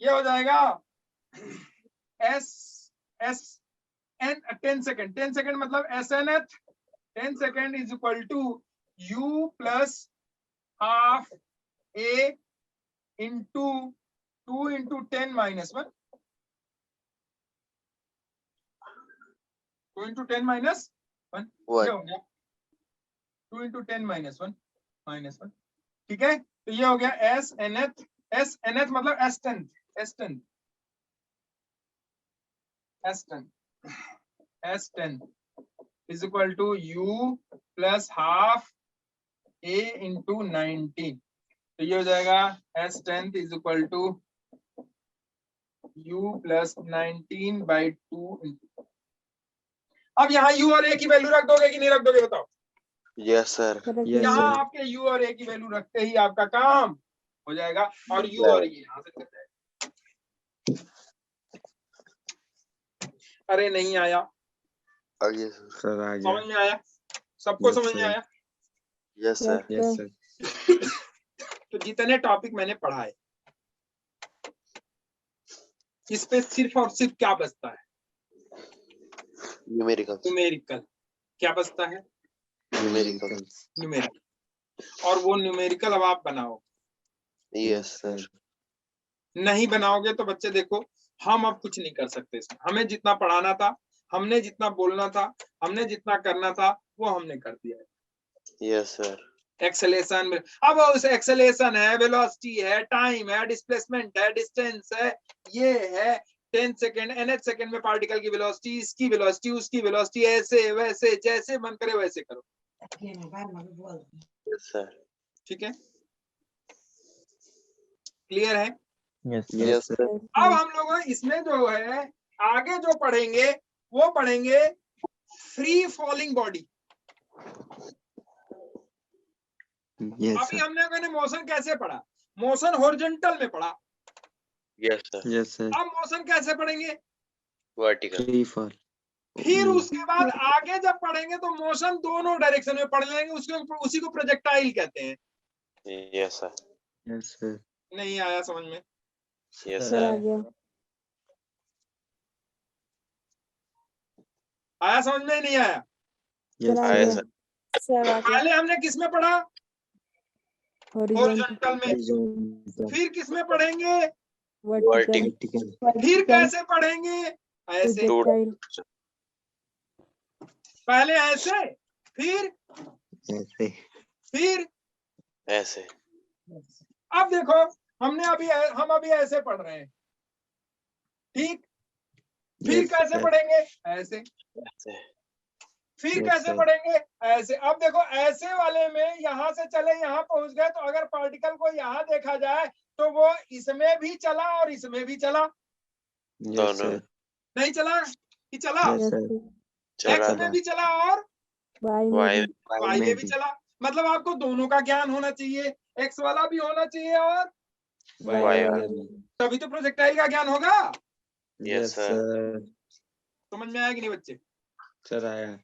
ये हो जाएगा s n 10 सेकंड मतलब snth 10 second is equal to u plus half a into 2 into 10 minus 1। 2 into 10 minus 1 One. ये हो गया 2 into 10 minus 1 minus 1 ठीक है। तो ये हो गया s nth मतलब s 10 is equal to u plus half a into 19। तो ये हो जाएगा s 10 is equal to u plus 19 by 2। अब यहाँ u और a की वैल्यू रख दोगे कि नहीं रख दोगे बताओ। Yes, sir. Yes, यहाँ sir. आपके u और a की वैल्यू रखते ही आपका काम हो जाएगा और u और ये यहाँ से निकल जाएगा। अरे नहीं आया, Yes, sir. सर आ समझ में आया? सबको Yes, समझ में sir. आया? Yes, sir. Yes, sir. तो जितने टॉपिक मैंने पढ़ाए इस पे सिर्फ और सिर्फ क्या बचता है? Numericals. न्यूमेरिकल। क्या बचता है? Numericals. न्यूमेरिकल। और वो न्यूमेरिकल अब आप बनाओ। Yes, sir. नहीं बनाओगे तो बच्चे देखो हम अब कुछ नहीं कर सकते इसमें। हमें जितना पढ़ाना था, हमने जितना बोलना था, हमने जितना करना था वो हमने कर दिया है। Yes, sir. एक्सेलेशन में अब उस एक्सेलेशन है, वेलोसिटी है, टाइम है, डिस्प्लेसमेंट है, डिस्टेंस है, ये है 10 सेकंड nth सेकंड में पार्टिकल की वेलोसिटी, इसकी वेलोसिटी, उसकी वेलोसिटी, ऐसे वैसे जैसे मन करे वैसे करो। Yes, sir. ठीक है, क्लियर है? Yes, sir. Yes, sir. अब हम लोग इसमें जो है आगे जो पढ़ेंगे वो पढ़ेंगे फ्री फॉलिंग बॉडी। Yes, अभी sir. हमने मोशन कैसे पढ़ा? मोशन हॉरिजॉन्टल में पढ़ा। Yes, sir. Yes, sir. अब मोशन कैसे पढ़ेंगे? Vertical. Free fall. फिर उसके बाद आगे जब पढ़ेंगे तो मोशन दोनों डायरेक्शन में पढ़ लेंगे, उसको उसी को प्रोजेक्टाइल कहते हैं। Yes, sir. Yes, sir. नहीं आया समझ में? Yes, सर आ sir. गया। आया समझ में? नहीं आया? Yes, सर आ Yes, गया। sir. सर आ गया। पहले हमने किस में पढ़ा? हॉरिजॉन्टल में। Horizontal. फिर किस में पढ़ेंगे? वर्टिकल। Vertical. फिर कैसे पढ़ेंगे? ऐसे। प्रोजेक्टाइल। पहले ऐसे, फिर ऐसे. ऐसे. अब देखो हम अभी ऐसे पढ़ रहे हैं, ठीक? फिर Yes, कैसे sir. पढ़ेंगे? ऐसे। ऐसे. फिर Yes, कैसे sir. पढ़ेंगे? ऐसे। अब देखो ऐसे वाले में यहाँ से चले यहाँ पहुंच गए तो अगर पार्टिकल को यहाँ देखा जाए तो वो इसमें भी चला और इसमें भी चला। Yes, sir. नहीं चला कि चला? Yes, sir. चला एक्स में था. भी चला और वाई में वाई भी। वाई में में भी भी. चला। मतलब आपको दोनों का ज्ञान होना चाहिए, एक्स वाला भी होना चाहिए और वाई वाई में. तभी तो प्रोजेक्टाइल का ज्ञान होगा। Yes, Yes, sir. sir. समझ में आया कि नहीं बच्चे? Sir आया.